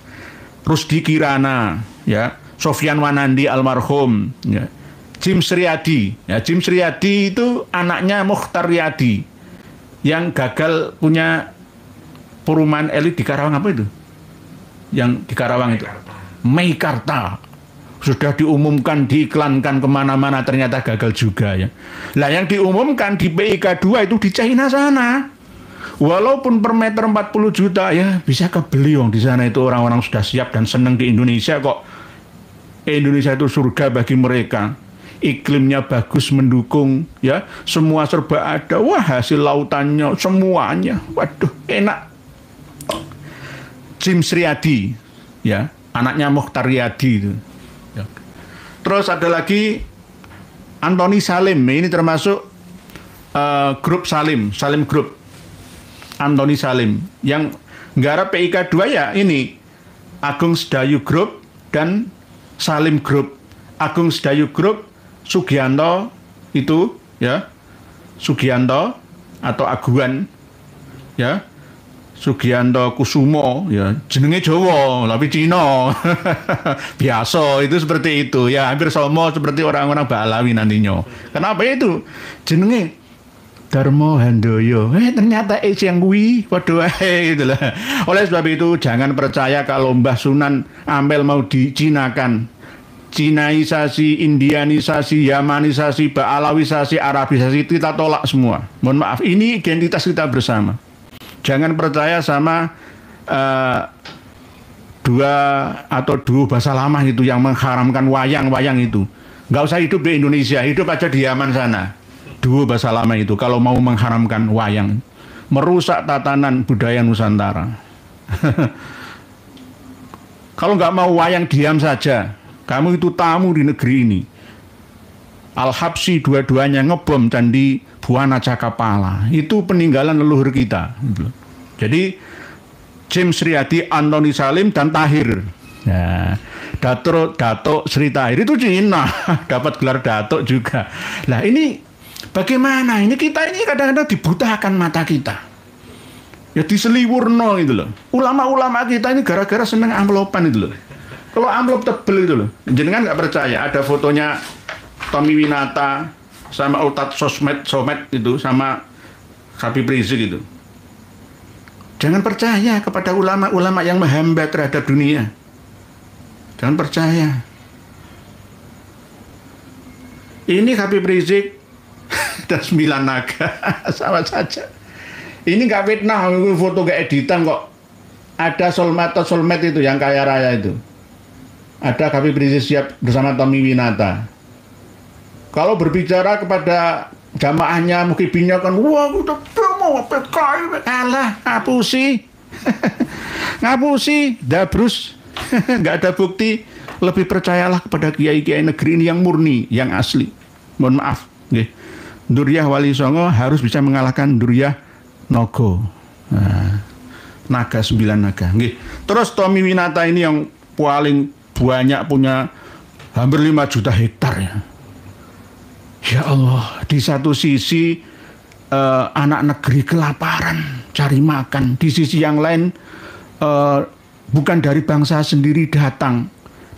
Speaker 1: Rusdi Kirana, ya, Sofyan Wanandi almarhum, ya. Jim Sriyadi, ya, Jim Sriyadi itu anaknya Mukhtar Riyadi yang gagal punya perumahan elit di Karawang apa itu? Yang di Karawang itu Meikarta. Sudah diumumkan, diiklankan kemana-mana, ternyata gagal juga ya. Lah yang diumumkan di PIK 2 itu di China sana. Walaupun per meter 40 juta ya bisa kebeli wong di sana itu orang-orang sudah siap dan senang di Indonesia kok. Indonesia itu surga bagi mereka. Iklimnya bagus mendukung ya, semua serba ada. Wah, hasil lautannya semuanya. Waduh, enak. Jim Sriyadi ya, anaknya Mukhtar Riyadi itu. Ya. Terus ada lagi Anthony Salim, ini termasuk grup Salim Group. Anthony Salim yang nggarap PIK 2 ya ini Agung Sedayu Group dan Salim Group. Agung Sedayu Group Sugianto itu ya, Sugianto atau Aguan ya, Sugianto Kusumo ya, jenenge Jawa tapi Cina. Biasa itu seperti itu ya, hampir sama seperti orang-orang Balawi nantinya. Kenapa itu? Jenenge Darmo Handoyo. Ternyata yang kuwi padha wae gitu lah. Oleh sebab itu jangan percaya kalau Mbah Sunan Ampel mau dicinakan. Cinaisasi, Indianisasi, Yamanisasi, Baalawisasi, Arabisasi, kita tolak semua. Mohon maaf, ini identitas kita bersama. Jangan percaya sama dua bahasa lama itu yang mengharamkan wayang-wayang itu. Nggak usah hidup di Indonesia, hidup aja di Yaman sana. Dua bahasa lama itu kalau mau mengharamkan wayang, merusak tatanan budaya Nusantara. Kalau nggak mau wayang diam saja. Kamu itu tamu di negeri ini. Al-Habsyi dua-duanya ngebom Candi Buana Cakapala. Itu peninggalan leluhur kita. Jadi James Riyadi, Anthony Salim dan Tahir. Nah, Datuk Sri Tahir itu Cina, dapat gelar Datuk juga. Nah ini bagaimana? Ini kita ini kadang-kadang dibutakan mata kita. Ya diseliwurno itu loh. Ulama-ulama kita ini gara-gara seneng amplopan itu loh. Kalau amplop tebel itu loh, jenengan nggak percaya ada fotonya Tommy Winata sama Ustadz Somet itu sama Habib Rizik itu. Jangan percaya kepada ulama-ulama yang menghambat terhadap dunia. Jangan percaya. Ini Habib Rizik dan 9 naga sama saja. Ini nggak fitnah, foto nggak editan kok. Ada Solmet itu yang kaya raya itu. Ada Habib Rizik siap bersama Tommy Winata. Kalau berbicara kepada jamaahnya, mukibinnya kan, wah udah mau PKI, alah ngapusi, ngapusi, dabrus, nggak ada bukti. Lebih percayalah kepada kiai-kiai negeri ini yang murni, yang asli. Mohon maaf, Duriyah Wali Songo harus bisa mengalahkan Duriyah Nogo. Naga 9 naga. Terus Tommy Winata ini yang paling banyak, punya hampir 5 juta hektar ya. Ya Allah, di satu sisi anak negeri kelaparan, cari makan. Di sisi yang lain bukan dari bangsa sendiri datang,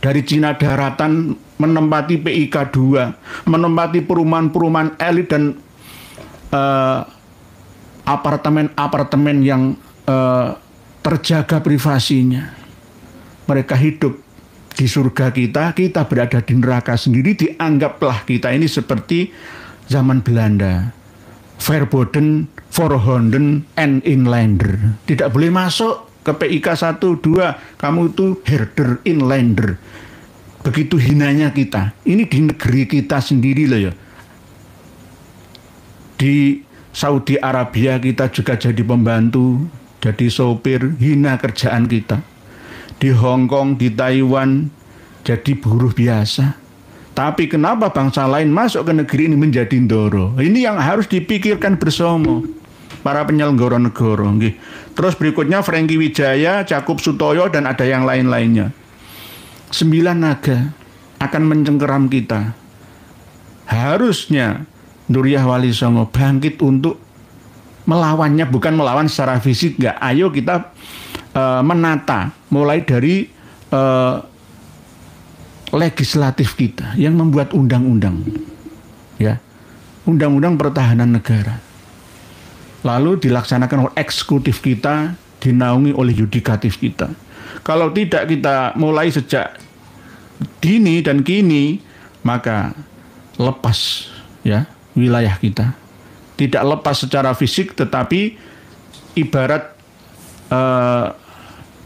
Speaker 1: dari Cina daratan menempati PIK 2, menempati perumahan-perumahan elit dan apartemen-apartemen yang terjaga privasinya. Mereka hidup di surga kita, kita berada di neraka sendiri. Dianggaplah kita ini seperti zaman Belanda, verboden, voorhonden, en inlander. Tidak boleh masuk ke PIK 1, 2, kamu itu herder, inlander. Begitu hinanya kita. Ini di negeri kita sendiri loh ya. Di Saudi Arabia kita juga jadi pembantu, jadi sopir, hina kerjaan kita. Di Hong Kong, di Taiwan, jadi buruh biasa. Tapi kenapa bangsa lain masuk ke negeri ini menjadi ndoro? Ini yang harus dipikirkan bersama para penyelenggara negara. Terus berikutnya Franky Wijaya, Cakup Sutoyo, dan ada yang lain-lainnya. 9 naga akan mencengkeram kita. Harusnya Duriyah Wali Songo bangkit untuk melawannya, bukan melawan secara fisik, enggak. Ayo kita menata mulai dari legislatif kita yang membuat undang-undang, ya, undang-undang pertahanan negara. Lalu dilaksanakan oleh eksekutif kita, dinaungi oleh yudikatif kita. Kalau tidak kita mulai sejak dini dan kini, maka lepas ya wilayah kita. Tidak lepas secara fisik, tetapi ibarat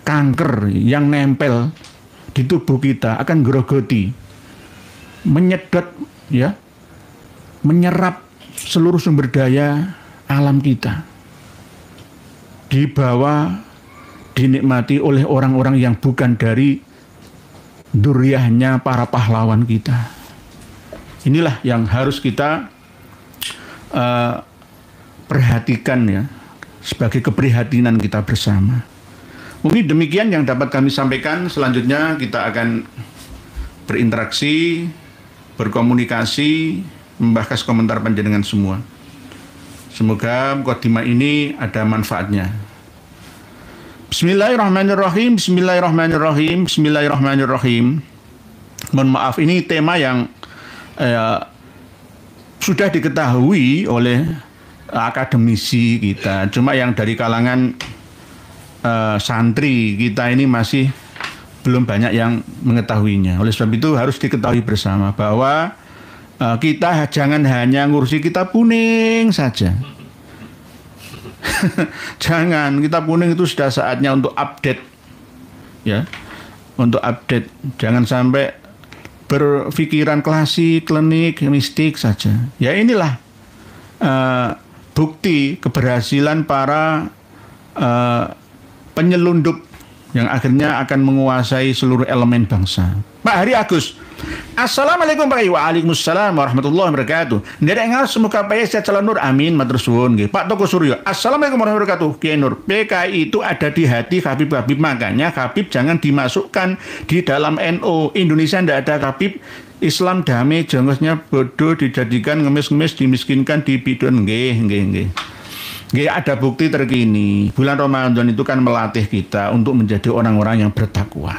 Speaker 1: kanker yang nempel di tubuh kita akan grogoti, menyedot ya, menyerap seluruh sumber daya alam kita, dibawa, dinikmati oleh orang-orang yang bukan dari duriyahnya para pahlawan kita. Inilah yang harus kita perhatikan ya, sebagai keprihatinan kita bersama. Mungkin demikian yang dapat kami sampaikan. Selanjutnya kita akan berinteraksi, berkomunikasi, membahas komentar panjenengan semua. Semoga mukadimah ini ada manfaatnya. Bismillahirrahmanirrahim, bismillahirrahmanirrahim, bismillahirrahmanirrahim. Mohon maaf, ini tema yang sudah diketahui oleh akademisi kita. Cuma yang dari kalangan santri kita ini masih belum banyak yang mengetahuinya. Oleh sebab itu harus diketahui bersama bahwa kita jangan hanya ngurusi kita kuning saja. Jangan, kita kuning itu sudah saatnya untuk update, ya, untuk update. Jangan sampai berpikiran klasik, klinik, mistik saja. Ya inilah bukti keberhasilan para penyelundup yang akhirnya akan menguasai seluruh elemen bangsa. Pak Hari Agus, Assalamualaikum Pak. Waalaikumsalam warahmatullahi wabarakatuh. Nderek ngas semoga Pak sehat selalu nur, amin matur suwun nggih. Pak Toko Suryo, Assalamualaikum warahmatullahi wabarakatuh. Kiai Nur, PKI itu ada di hati Habib-Habib, makanya Habib jangan dimasukkan di dalam NU. Indonesia ndak ada Habib. Islam damai, jongosnya bodoh, dijadikan ngemis-ngemis, dimiskinkan, dibidon. Nggih. Ada bukti terkini. Bulan Ramadan itu kan melatih kita untuk menjadi orang-orang yang bertakwa.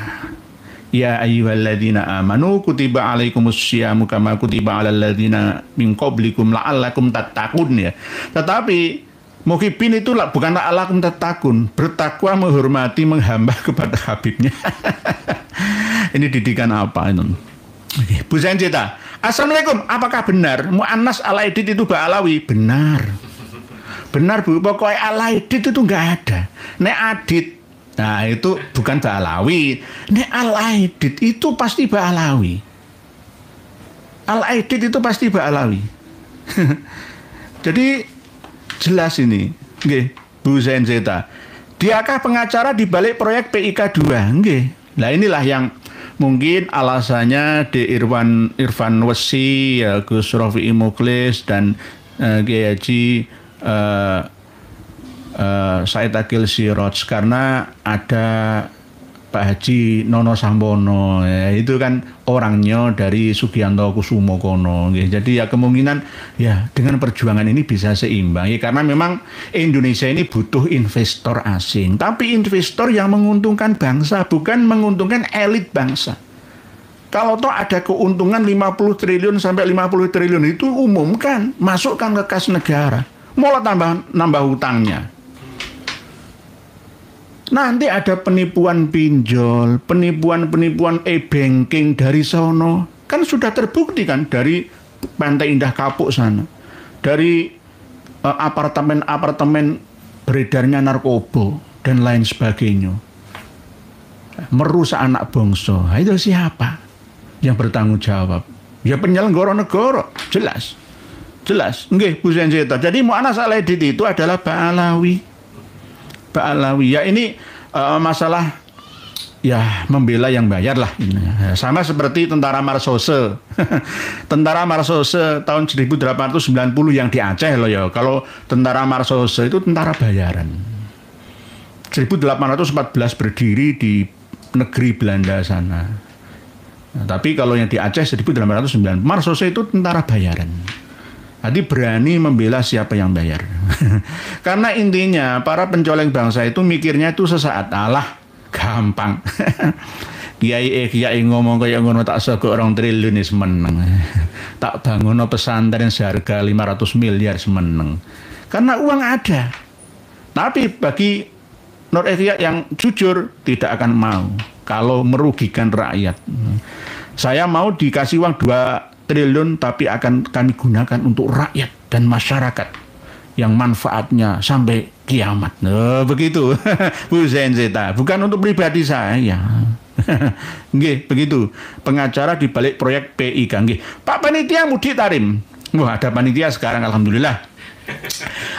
Speaker 1: ya ayyuhalladzina amanu kutiba alaikumusyamu kama kutiba alal ladzina min qablikum la'allakum tattaqun ya. Tetapi muhibin itu bukan la'allakum tattaqun, bertakwa menghormati menghamba kepada Habibnya. Ini didikan apa itu? Bu Senjita, assalamualaikum. Apakah benar mu'annas al-aidid itu ba'alawi? Benar. Benar Bu, pokoknya al-aidid itu enggak ada. Nek adid, nah itu bukan ba'alawi. Nek al-aidid itu pasti ba'alawi. Al-aidid itu pasti ba'alawi. Jadi jelas ini. Nggih, Bu Senjita. Diakah pengacara di balik proyek PIK 2? Nggih. Nah inilah yang mungkin alasannya di Irfan Wesi, ya, Gus Rofi'i Muklis dan Kiai Haji Said Akil Siroj, karena ada Pak Haji Nono Sampono, ya, itu kan orangnya dari Sugianto Kusumo kono, ya. Jadi ya kemungkinan ya dengan perjuangan ini bisa seimbang, ya, karena memang Indonesia ini butuh investor asing, tapi investor yang menguntungkan bangsa, bukan menguntungkan elit bangsa. Kalau toh ada keuntungan 50 triliun sampai 50 triliun itu umumkan, masukkan ke kas negara, mulai nambah hutangnya. Nanti ada penipuan pinjol, penipuan e-banking dari sono. Kan sudah terbukti kan dari Pantai Indah Kapuk sana. Dari apartemen beredarnya narkoba dan lain sebagainya. Merusak anak bangsa. Itu siapa yang bertanggung jawab? Ya penyelenggara negara, jelas. Jelas. Nggih, Bu Senjata. Jadi mu'annas al-aidid itu adalah ba'alawi. Ya ini masalah ya membela yang bayar lah. Sama seperti tentara Marsose. Tentara Marsose tahun 1890 yang di Aceh loh ya. Kalau tentara Marsose itu tentara bayaran. 1814 berdiri di negeri Belanda sana. Nah, tapi kalau yang di Aceh 1809 Marsose itu tentara bayaran. Jadi berani membela siapa yang bayar. Karena intinya para pencoleng bangsa itu mikirnya itu sesaat, alah gampang. Kiai ngomong kayak ngono tak sego 2 triliun semeneng. Tak bangun pesantren seharga 500 miliar semeneng. Karena uang ada. Tapi bagi Nur Ihya yang jujur tidak akan mau kalau merugikan rakyat. Saya mau dikasih uang 2 triliun tapi akan kami gunakan untuk rakyat dan masyarakat yang manfaatnya sampai kiamat. Nah, begitu Bu Senjata, bukan untuk pribadi saya. Nggih, begitu. Pengacara di balik proyek PIK. Nggih. Pak Panitia Mudik Tarim. Wah, ada panitia sekarang alhamdulillah.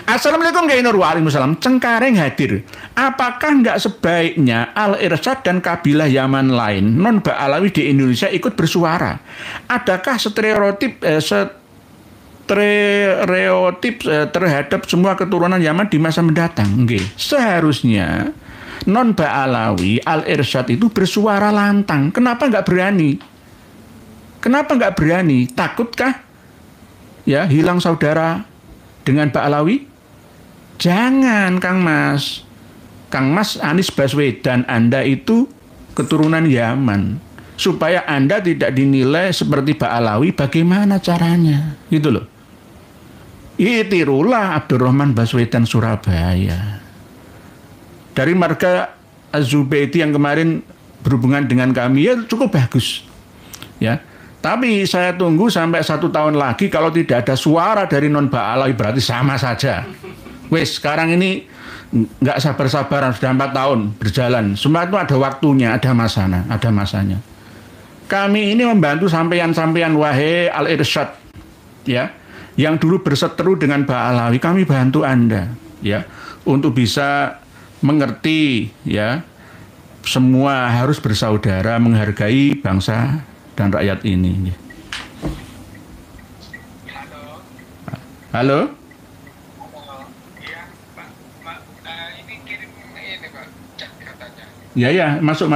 Speaker 1: Assalamualaikum Kiai Nur. Waalaikumsalam. Cengkareng hadir. Apakah nggak sebaiknya Al-Irsyad dan kabilah Yaman lain non Ba'alawi di Indonesia ikut bersuara? Adakah stereotip terhadap semua keturunan Yaman di masa mendatang? Nggih. Seharusnya non Ba'alawi Al-Irsyad itu bersuara lantang. Kenapa nggak berani? Kenapa nggak berani? Takutkah ya hilang saudara dengan Ba'alawi? Jangan Kang Mas. Kang Mas Anies Baswedan, Anda itu keturunan Yaman. Supaya Anda tidak dinilai seperti Ba'alawi, bagaimana caranya? Gitu loh. Itirulah Abdurrahman Baswedan Surabaya. Dari marga Az-Zubaidi yang kemarin berhubungan dengan kami, ya cukup bagus. Ya. Tapi saya tunggu sampai 1 tahun lagi, kalau tidak ada suara dari non Ba'alawi berarti sama saja. Wes, sekarang ini nggak sabar-sabaran, sudah 4 tahun berjalan. Semua itu ada waktunya, ada masanya. Kami ini membantu sampean-sampean wahai Al-Irsyad, ya, yang dulu berseteru dengan Ba'alawi, kami bantu Anda, ya, untuk bisa mengerti, ya, semua harus bersaudara, menghargai bangsa dan rakyat ini. Halo? Iya, Pak. Ini kirim ini, Pak, chat katanya. Ya, masuk.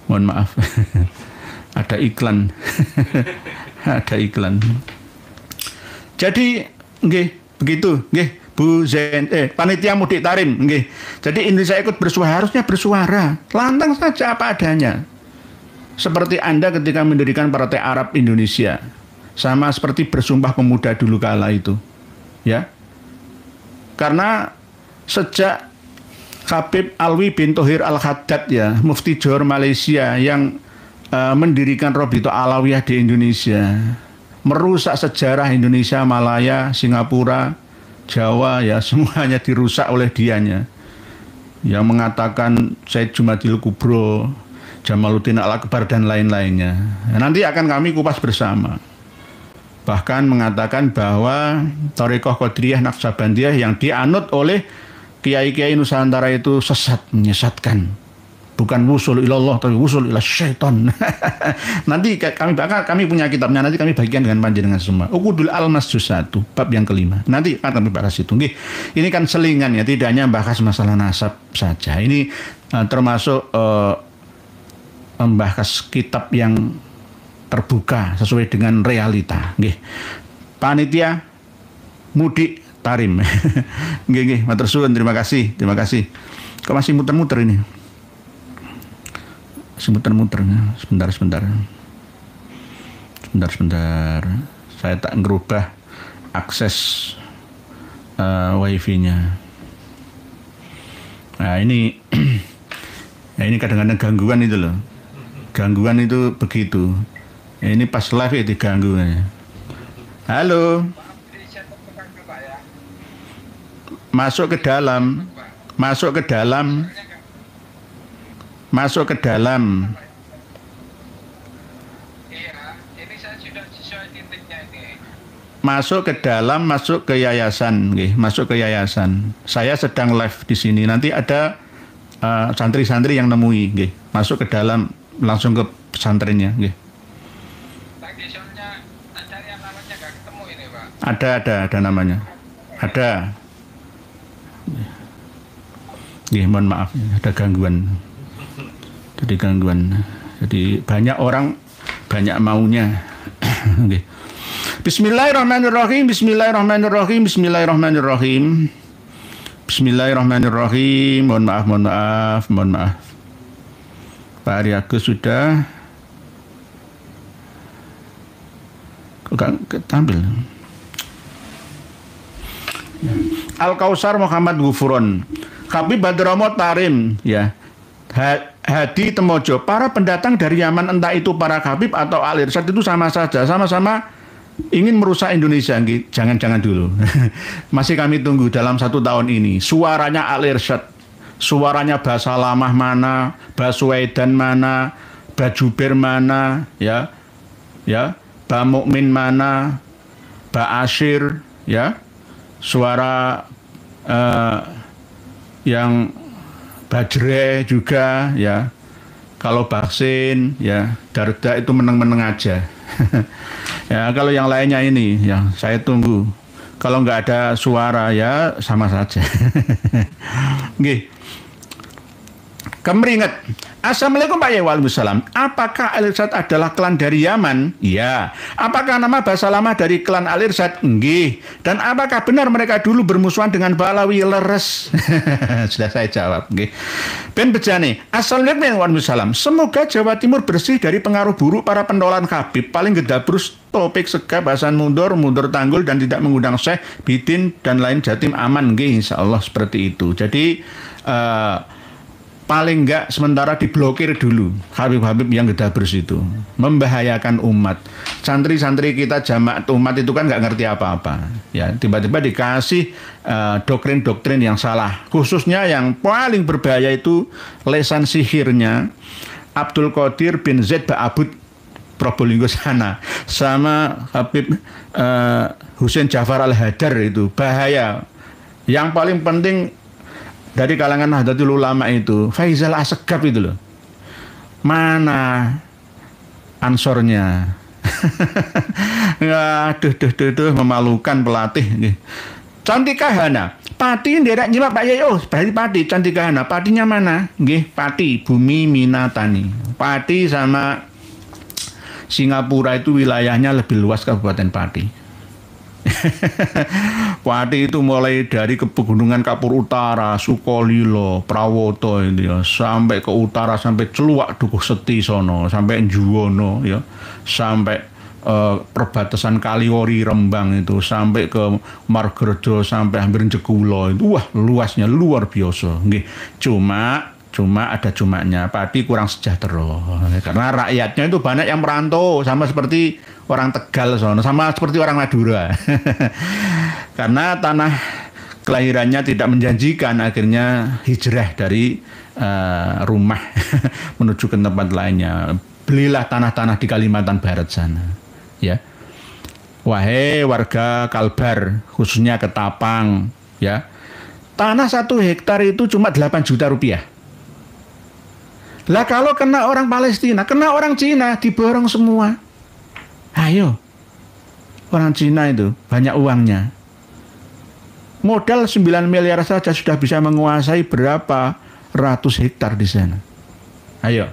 Speaker 1: Mohon maaf. Ada iklan. Ada iklan. Jadi, nggih, begitu, nggih. Bu Bu Zen, panitia mudik tarim, nggih. Jadi Indonesia ikut bersuara, harusnya bersuara, lantang saja apa adanya. Seperti Anda ketika mendirikan Partai Arab Indonesia, sama seperti bersumpah pemuda dulu kala itu, ya. Karena sejak Habib Alwi bin Thohir Al-Haddad, ya, Mufti Johor Malaysia yang mendirikan Robito Alawiyah di Indonesia, merusak sejarah Indonesia, Malaya, Singapura, Jawa, ya, semuanya dirusak oleh dianya. Yang mengatakan Said Jumadil Kubro, Jamaluddin Al-Akbar dan lain-lainnya. Nanti akan kami kupas bersama. Bahkan mengatakan bahwa Thariqah Qadiriyah Naqsabandiyah yang dianut oleh kiai-kiai Nusantara itu sesat, menyesatkan. Bukan wusul ilallah, tapi wusul ila syaitan. Nanti kami punya kitabnya, nanti kami bagikan dengan panjenengan semua. Uqudul Almas juz 1, bab yang kelima. Nanti akan kami bahas itu. Ini kan selingan, ya, tidak hanya bahas masalah nasab saja. Ini termasuk membahas kitab yang terbuka sesuai dengan realita. Panitia mudik tarim. Matur suwun, terima kasih. Kok masih muter-muter ini? Muter-muter, sebentar. Saya tak ngerubah akses wifi-nya. Nah ini, ya ini kadang-kadang gangguan itu loh. Gangguan itu begitu. Ya, ini pas live ya diganggu. Halo. Masuk ke dalam.
Speaker 3: Iya, ini saya sudah sesuai titiknya ini.
Speaker 1: Masuk ke dalam, masuk ke yayasan, masuk ke yayasan. Saya sedang live di sini. Nanti ada santri-santri yang nemui, masuk ke dalam, langsung ke pesantrennya,
Speaker 3: Tadi soalnya cari yang namanya nggak ketemu ini, Pak.
Speaker 1: Ada namanya. Ada. Mohon maaf, ada gangguan. Jadi banyak orang banyak maunya. Bismillahirrahmanirrahim. Mohon maaf. Pak Ari Agus sudah. Kok gak tampil? Al-Kausar Muhammad Gufron. Habib Badromo Tarim, ya. Hadi Temojo, para pendatang dari Yaman, entah itu para Habib atau Al-Irsyad, itu sama saja, sama-sama ingin merusak Indonesia. Jangan dulu. Masih kami tunggu dalam 1 tahun ini. Suaranya Al-Irsyad, suaranya Basalamah mana, Baswedan mana, Bajuber mana, ya, Ba Mukmin mana, Ba Asyir, ya, suara yang Bajre juga, ya. Kalau Baksin, ya, Darda itu meneng-meneng aja. Ya, kalau yang lainnya ini, ya, saya tunggu. Kalau nggak ada suara, ya sama saja. Kemeringet. Assalamualaikum Pak Yai. Waalaikumsalam. Apakah Al-Irsyad adalah klan dari Yaman? Iya. Apakah nama Basalamah dari klan Al-Irsyad? Nggih. Dan apakah benar mereka dulu bermusuhan dengan Balawi? Leres. Sudah saya jawab. Nggih. Ben Bejane. Assalamualaikum Waalaikumsalam. Semoga Jawa Timur bersih dari pengaruh buruk para pentolan Habib. Paling gedabrus Topik Segap, Hasan Mundur Tanggul, dan tidak mengundang Syekh Bidin dan lain Jatim aman. Nggih, insya Allah seperti itu. Jadi paling enggak sementara diblokir dulu Habib-Habib yang gedabrus itu, membahayakan umat. Santri-santri kita jamaat umat itu kan nggak ngerti apa-apa, ya, tiba-tiba dikasih doktrin-doktrin yang salah. Khususnya yang paling berbahaya itu lesan sihirnya Abdul Qadir bin Zaid Ba'abud Probolinggo sana, sama Habib Husain Jafar Al-Hadar, itu bahaya. Yang paling penting dari kalangan Nahdlatul Ulama itu Faizal Asegaf itu loh. Mana ansornya? Aduh, memalukan pelatih. Cantika Hana, Pati nderek nyimak Pak Yai. Oh, berarti Pati, Cantika Hana. Patinya mana? Nggih, Pati, Bumi Minatani. Pati sama Singapura itu wilayahnya lebih luas Kabupaten Pati. Pati itu mulai dari ke pegunungan Kapur Utara, Sukolilo, Prawoto itu ya, sampai ke utara sampai Celuak Dukuh Seti sono, sampai Juwono ya, sampai perbatasan Kaliwori Rembang itu, sampai ke Margrejo, sampai hampir Jekulo itu. Wah, luasnya luar biasa. Nggih. Cuma ada cumanya, Pati kurang sejahtera karena rakyatnya itu banyak yang merantau, sama seperti orang Tegal sono, sama seperti orang Madura. Karena tanah kelahirannya tidak menjanjikan, akhirnya hijrah dari rumah menuju ke tempat lainnya. Belilah tanah-tanah di Kalimantan Barat sana, ya. Wahai warga Kalbar, khususnya Ketapang, ya. Tanah 1 hektar itu cuma 8 juta rupiah. Lah kalau kena orang Palestina, kena orang Cina, diborong semua. Ayo, orang Cina itu banyak uangnya. Modal 9 miliar saja sudah bisa menguasai berapa ratus hektar di sana. Ayo.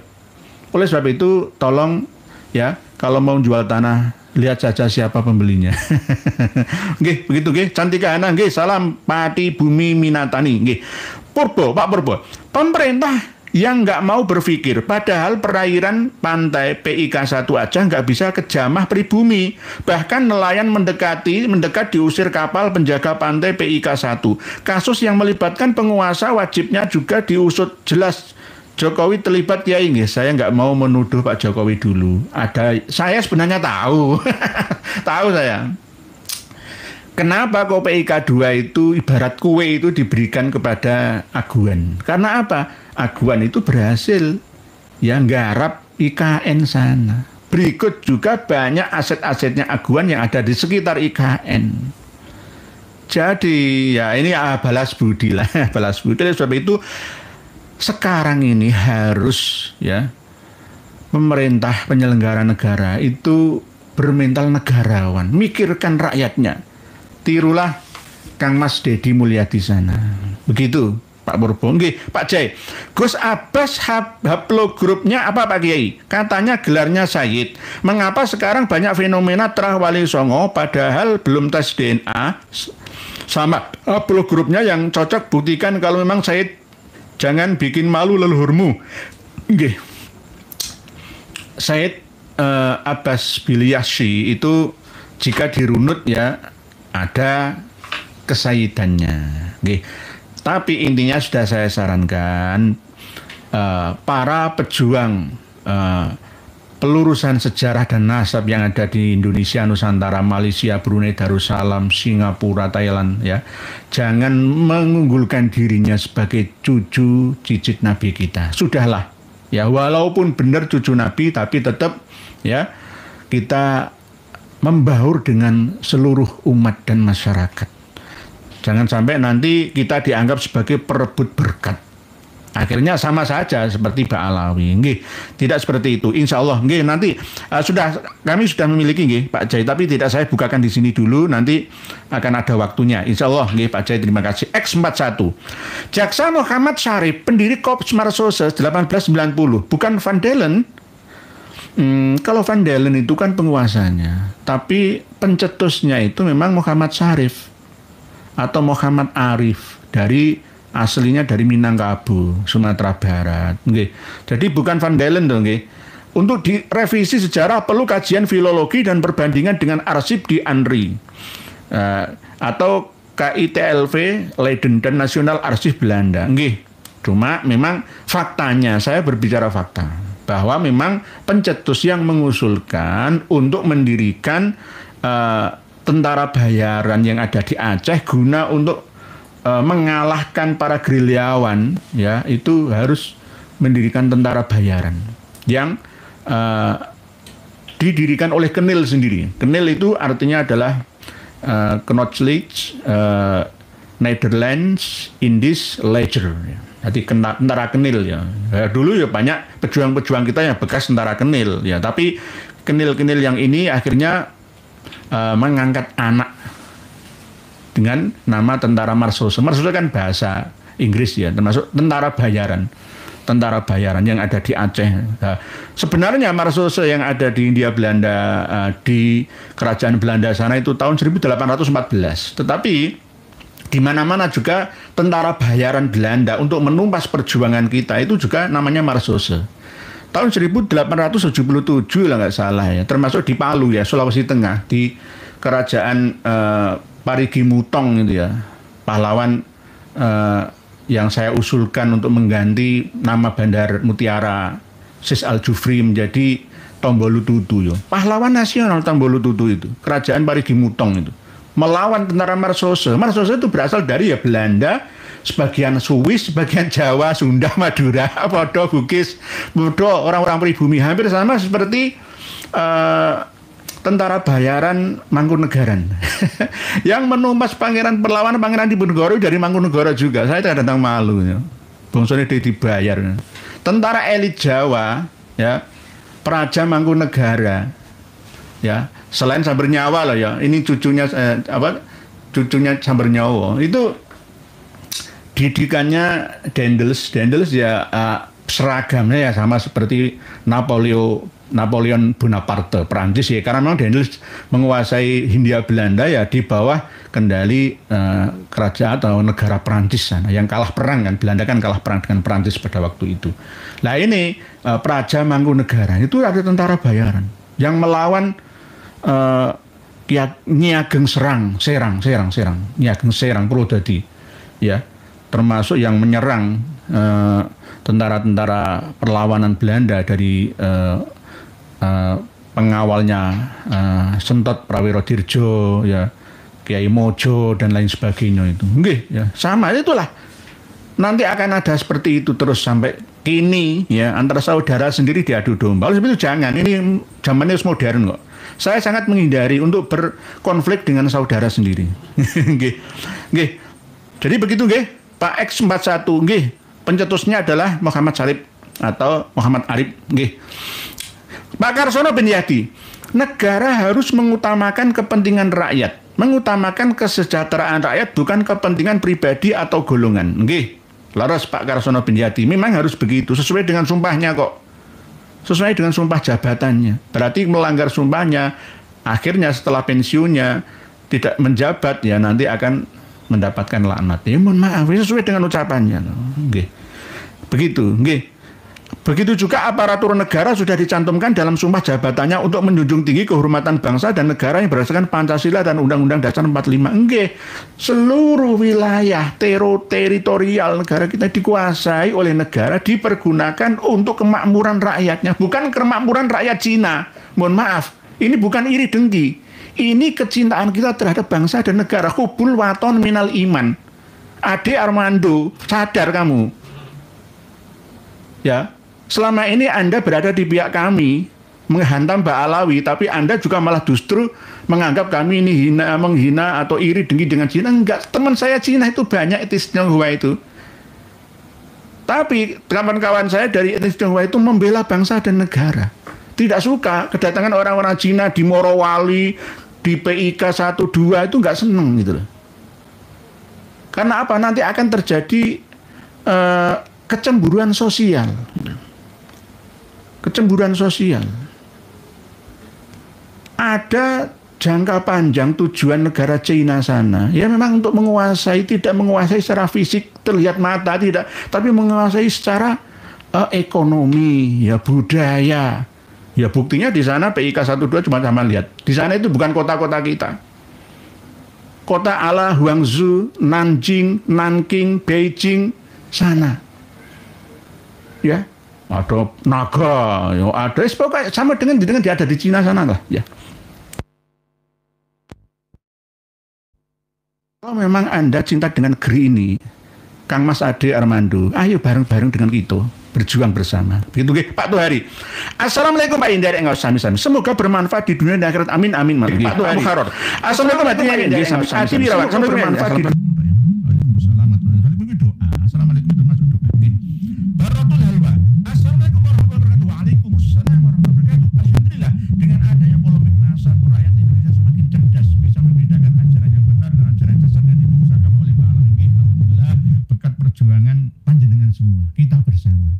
Speaker 1: Oleh sebab itu, tolong ya, kalau mau jual tanah, lihat saja siapa pembelinya. Nggih, begitu nggih. Cantikana nggih, salam Pati Bumi Minatani nggih. Purbo, Pak Purbo. Pemerintah yang nggak mau berpikir, padahal perairan pantai PIK 1 aja nggak bisa ke Jamah Pribumi. Bahkan nelayan mendekat diusir kapal penjaga pantai PIK 1. Kasus yang melibatkan penguasa wajibnya juga diusut. Jelas Jokowi terlibat ya ini. Saya nggak mau menuduh Pak Jokowi dulu. Saya sebenarnya tahu. Tahu saya. Kenapa kok PIK 2 itu ibarat kue itu diberikan kepada Aguan? Karena apa? Aguan itu berhasil ya nggarap IKN sana. Berikut juga banyak aset-asetnya Aguan yang ada di sekitar IKN. Jadi ya ini balas budi lah, balas budi. Sebab itu sekarang ini harus ya pemerintah penyelenggara negara itu bermental negarawan, mikirkan rakyatnya. Tirulah Kang Mas Deddy Mulyadi sana. Begitu. Pak Purbo, nggih, Pak Jai. Gus Abbas haplogrupnya apa Pak Kiai? Katanya gelarnya Sayyid. Mengapa sekarang banyak fenomena Trah Wali Songo padahal belum tes DNA? Sama haplogrupnya yang cocok, buktikan kalau memang Sayyid. Jangan bikin malu leluhurmu. Nggih. Sayyid Abbas Bilyasi itu jika dirunut ya ada kesayidannya. Nggih. Tapi intinya sudah saya sarankan para pejuang pelurusan sejarah dan nasab yang ada di Indonesia, Nusantara, Malaysia, Brunei Darussalam, Singapura, Thailand ya, jangan mengunggulkan dirinya sebagai cucu cicit Nabi kita. Sudahlah ya, walaupun benar cucu Nabi tapi tetap ya kita membaur dengan seluruh umat dan masyarakat. Jangan sampai nanti kita dianggap sebagai perebut berkat. Akhirnya sama saja seperti Ba'alawi. Nggih, tidak seperti itu. Insya Allah, nggih, nanti kami sudah memiliki nggih Pak Jai, tapi tidak saya bukakan di sini dulu. Nanti akan ada waktunya. Insya Allah, nggih Pak Jai, terima kasih. X41. Jaksa Muhammad Syarif, pendiri Korps Marsoses 1890, bukan Van Dalen. Kalau Van Dalen itu kan penguasanya, tapi pencetusnya itu memang Muhammad Syarif atau Muhammad Arif, aslinya dari Minangkabau, Sumatera Barat. Nggih. Jadi bukan Van Dalen dong, nggih. Untuk direvisi sejarah perlu kajian filologi dan perbandingan dengan arsip di ANRI atau KITLV, Leiden dan Nasional Arsip Belanda. Nggih. Cuma memang faktanya, saya berbicara fakta, bahwa memang pencetus yang mengusulkan untuk mendirikan tentara bayaran yang ada di Aceh guna untuk mengalahkan para gerilyawan ya, itu harus mendirikan tentara bayaran yang didirikan oleh Kenil sendiri. Kenil itu artinya adalah Knowledge, Netherlands, Indies, Ledger. Jadi tentara Kenil ya. Dulu ya banyak pejuang-pejuang kita yang bekas tentara Kenil ya, tapi Kenil-Kenil yang ini akhirnya mengangkat anak dengan nama tentara Marsose. Marsose kan bahasa Inggris ya, termasuk tentara bayaran. tentara bayaran yang ada di Aceh. Nah, sebenarnya Marsose yang ada di Hindia Belanda, di kerajaan Belanda sana itu tahun 1814. Tetapi di mana-mana juga tentara bayaran Belanda untuk menumpas perjuangan kita itu juga namanya Marsose. Tahun 1877 lah nggak salah ya, termasuk di Palu ya, Sulawesi Tengah, di kerajaan Parigi Mutong itu ya, pahlawan yang saya usulkan untuk mengganti nama Bandar Mutiara Sis Al Jufri menjadi Tombolututu ya. Pahlawan nasional Tombolututu itu, kerajaan Parigi Mutong itu, melawan tentara Marsose. Marsose itu berasal dari ya Belanda, sebagian Swiss, sebagian Jawa, Sunda, Madura, podo Bugis, podo orang-orang pribumi, hampir sama seperti tentara bayaran Mangkunegaran yang menumpas pangeran perlawanan Pangeran Diponegoro dari Mangkunegaran juga. Saya kadang-kadang malu ya. Bongsone dibayar. Tentara elit Jawa ya, Praja Mangkunegara ya, selain Sambernyawa lah ya. Ini cucunya cucunya Sambernyawa. Itu didikannya Dendels ya, seragamnya ya sama seperti Napoleon Bonaparte Prancis ya, karena memang Dendels menguasai Hindia Belanda ya di bawah kendali kerajaan atau negara Prancis sana yang kalah perang kan. Belanda kan kalah perang dengan Prancis pada waktu itu. Nah ini Praja Mangkunegara itu ada tentara bayaran yang melawan Nyi Ageng Serang Nyi Ageng Serang Purwodadi ya, termasuk yang menyerang tentara-tentara perlawanan Belanda dari pengawalnya Sentot Prawirodirjo ya, Kiai Mojo dan lain sebagainya itu. Nggih ya, sama itulah. Nanti akan ada seperti itu terus sampai kini ya, antara saudara sendiri diadu domba. Oleh sebab itu jangan, ini zamannya modern kok. Saya sangat menghindari untuk berkonflik dengan saudara sendiri. Nggih. Nggih. Jadi begitu nggih, Pak X41 nggih. Pencetusnya adalah Muhammad Salib atau Muhammad Arif nggih. Pak Karsono bin Yadi, negara harus mengutamakan kepentingan rakyat, mengutamakan kesejahteraan rakyat, bukan kepentingan pribadi atau golongan. Nggih, laras Pak Karsono bin Yadi, memang harus begitu, sesuai dengan sumpahnya kok. Sesuai dengan sumpah jabatannya. Berarti melanggar sumpahnya, akhirnya setelah pensiunnya tidak menjabat, ya nanti akan mendapatkan laknat. Ya mohon maaf, sesuai dengan ucapannya. Nggih. Begitu, nggih. Begitu juga aparatur negara sudah dicantumkan dalam sumpah jabatannya untuk menjunjung tinggi kehormatan bangsa dan negara yang berdasarkan Pancasila dan Undang-Undang Dasar 45. Nggih, seluruh wilayah teritorial negara kita dikuasai oleh negara, dipergunakan untuk kemakmuran rakyatnya, bukan kemakmuran rakyat Cina. Mohon maaf, ini bukan iri dengki. Ini kecintaan kita terhadap bangsa dan negara. Hubul waton minal iman. Ade Armando, sadar kamu. Ya, selama ini Anda berada di pihak kami, menghantam Mbak Alawi, tapi Anda juga malah justru menganggap kami ini menghina atau iri dengki dengan Cina. Enggak, teman saya Cina itu banyak, etnis Tionghoa itu. Tapi kawan-kawan saya dari etnis Tionghoa itu membela bangsa dan negara. Tidak suka kedatangan orang-orang Cina di Morowali, di PIK 12 itu enggak seneng gitu loh. Karena apa? Nanti akan terjadi kecemburuan sosial. Kecemburuan sosial. Ada jangka panjang tujuan negara Cina sana. Ya memang untuk menguasai, tidak menguasai secara fisik terlihat mata tidak, tapi menguasai secara ekonomi, ya budaya. Ya buktinya di sana PIK 12 cuma sama lihat. Di sana itu bukan kota-kota kita. Kota ala Huangzhou, Nanjing, Nanking, Beijing sana. Ya, ada naga, ya ada, pokoknya sama dengan dia ada di Cina sana lah, ya. Kalau memang Anda cinta dengan negeri ini, Kang Mas Ade Armando, ayo bareng-bareng dengan kita berjuang bersama. Begitu nggih, Pak Tuhari. Assalamualaikum Pak Indar, enggak sami-sami. Semoga bermanfaat di dunia dan akhirat. Amin amin. Pak Tuhari. Assalamualaikum Pak Indar, sami-sami. Semoga bermanfaat di Baratul halwa. Assalamualaikum warahmatullahi wabarakatuh. Waalaikumsalam warahmatullahi wabarakatuh. Alhamdulillah, dengan adanya polemik massa, rakyat Indonesia semakin cerdas, bisa membedakan ajaran yang benar dan ajaran yang sesat dan dibungkus agama oleh Pak Alhamdulillah, berkat perjuangan panjenengan semua, kita bersama.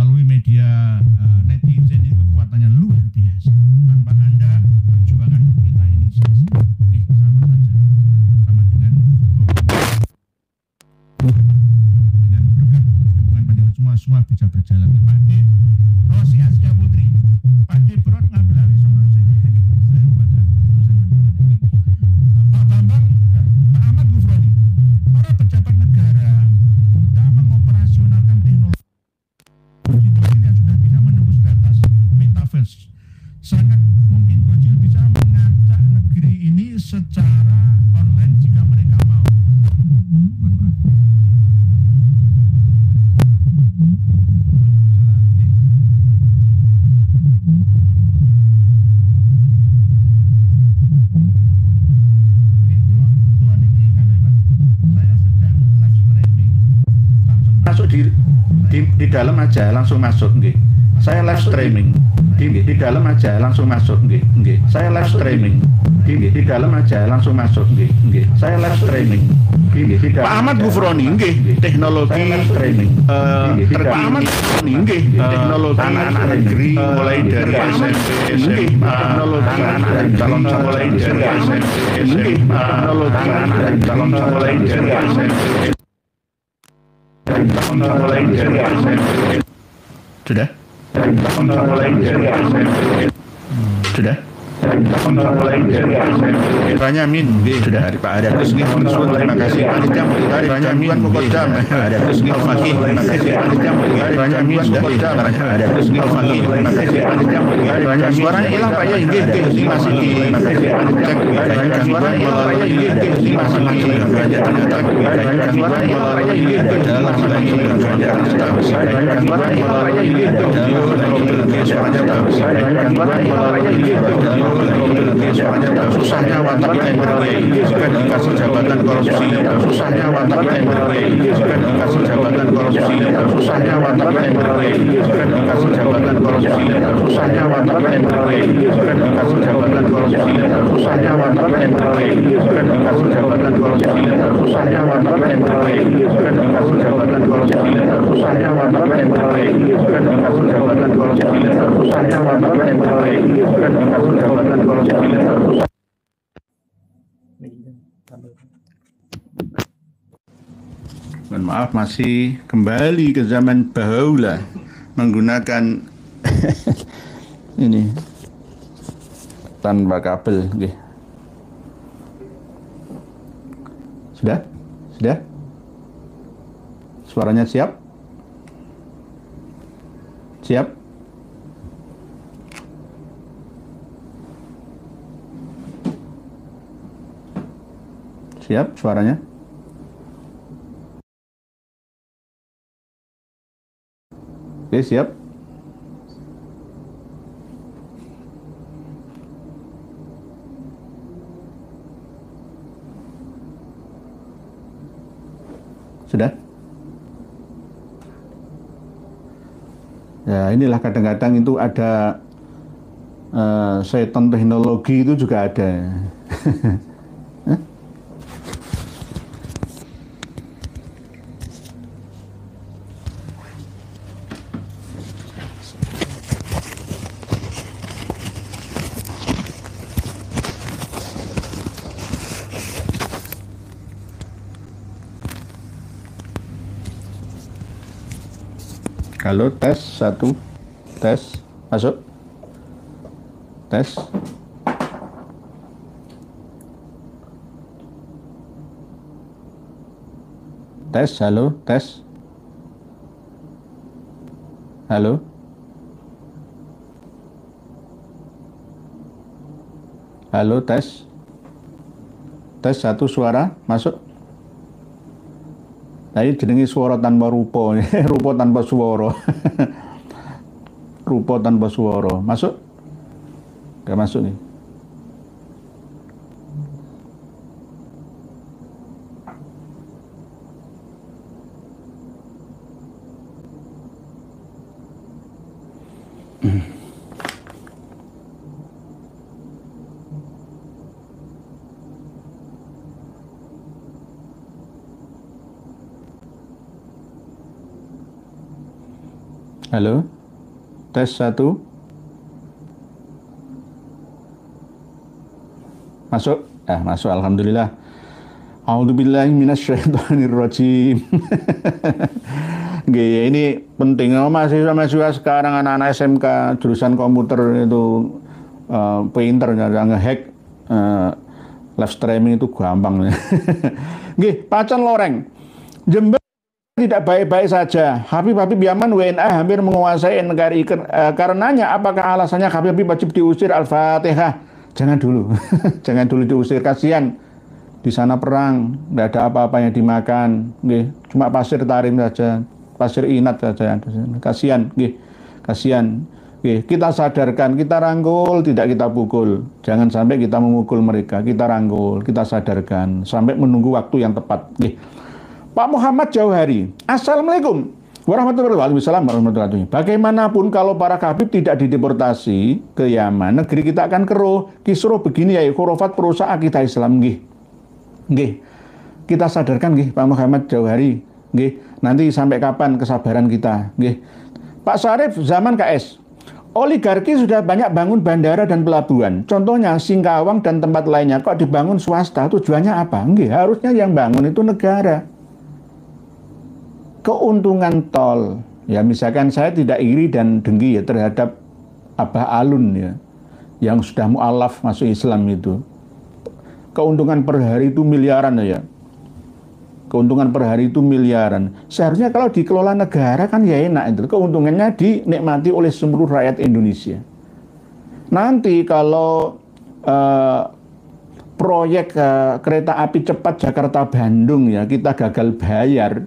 Speaker 1: melalui media netizen ini kekuatannya luar biasa. Tanpa Anda perjuangan kita ini sia-sia. Sama saja, sama dengan berkat dukungan panjenengan semua bisa berjalan. Pak D, Rosi Askia Putri, Pak D Brot ngabelari sama saya membaca Pak Bambang, Pak Ahmad Gufroni. Para pejabat negara sudah mengoperasionalkan teknologi yang sudah bisa menembus batas metaverse. Sangat mungkin Bocil bisa mengacak negeri ini secara online jika mereka mau. Masuk di dalam aja langsung masuk nggih. Saya live streaming di dalam aja langsung masuk nggih. Saya live streaming di dalam aja langsung masuk nggih. Saya live streaming Pak Ahmad Gufroni nggih, teknologi streaming Pak Ahmad nggih, teknologi anak-anak negeri mulai dari SMP, SMA, teknologi calon mulai dari SMP, teknologi calon mulai dari SMP. Sudah? Sudah? Banyak min, sudah dari Pak Adatus nih, terima kasih. Banyak min, mukodam. Adatus nih, fakih, terima kasih. Banyak min, mukodam. Adatus nih, fakih, terima kasih. Banyak suaranya hilang Pak ya, ini masih di cek. Banyak suaranya hilang Pak ya, ini masih di ternyata. Banyak suaranya hilang Pak ya, ini dalam banyak suaranya hilang Pak ya, ini suaranya bagus. Banyak suaranya hilang Pak ya, ini susahnya watak MRW jika dikasih jabatan korupsi, susahnya watak MRW jika dikasih jabatan korupsi, susahnya watak MRW jika dikasih jabatan korupsi, susahnya watak MRW jika dikasih jabatan korupsi, susahnya watak MRW jika dikasih jabatan korupsi, susahnya watak MRW jika dikasih jabatan korupsi, susahnya watak MRW jika dikasih jabatan korupsi, susahnya watak MRW jika dikasih jabatan korupsi. Mohon maaf, masih kembali ke zaman bahula menggunakan ini tanpa kabel. Okay. Sudah? Sudah? Suaranya siap? Siap? Siap suaranya? Oke, siap. Sudah? Ya, inilah kadang-kadang itu ada setan teknologi itu juga ada. Halo, tes 1, tes, masuk, tes, tes, halo, tes, halo, halo, tes 1 suara, masuk. Nah, ini jenenge suara tanpa rupa, rupa tanpa suara. Rupa tanpa suara. Masuk? Gak masuk nih. Halo, tes 1. Masuk? Masuk, alhamdulillah. A'udzubillahi minasyaitonirrajim. Nggih, ini penting mahasiswa sekarang, anak-anak SMK jurusan komputer itu pinter ngehack live streaming itu gampang. Nggih, Pacen Loreng. Jember tidak baik-baik saja. Habib Yaman WNA hampir menguasai NKRI. Karenanya apakah alasannya Habib wajib diusir? Al-Fatihah. Jangan dulu. Jangan dulu diusir, kasihan. Di sana perang, nggak ada apa-apa yang dimakan. Nggih, cuma pasir tarim saja, pasir inat saja. Kasihan, nggih. Kasihan. Nggih, kita sadarkan, kita rangkul, tidak kita pukul. Jangan sampai kita memukul mereka, kita rangkul, kita sadarkan sampai menunggu waktu yang tepat. Nggih. Pak Muhammad Jauhari, Assalamualaikum warahmatullahi wabarakatuh. Bagaimanapun kalau para Habib tidak dideportasi ke Yaman, negeri kita akan keruh. Kisruh begini ya, khurafat perusak akidah Islam. Nggih. Nggih. Kita sadarkan nggih Pak Muhammad Jauhari. Nggih. Nanti sampai kapan kesabaran kita? Nggih. Pak Syarif zaman KS. Oligarki sudah banyak bangun bandara dan pelabuhan. Contohnya Singkawang dan tempat lainnya. Kok dibangun swasta? Tujuannya apa? Nggih, harusnya yang bangun itu negara. Keuntungan tol, ya misalkan saya tidak iri dan dengki ya terhadap Abah Alun ya, yang sudah mu'alaf masuk Islam itu. Keuntungan per hari itu miliaran ya. Keuntungan per hari itu miliaran. Seharusnya kalau dikelola negara kan ya enak itu. Keuntungannya dinikmati oleh seluruh rakyat Indonesia. Nanti kalau proyek kereta api cepat Jakarta-Bandung ya kita gagal bayar,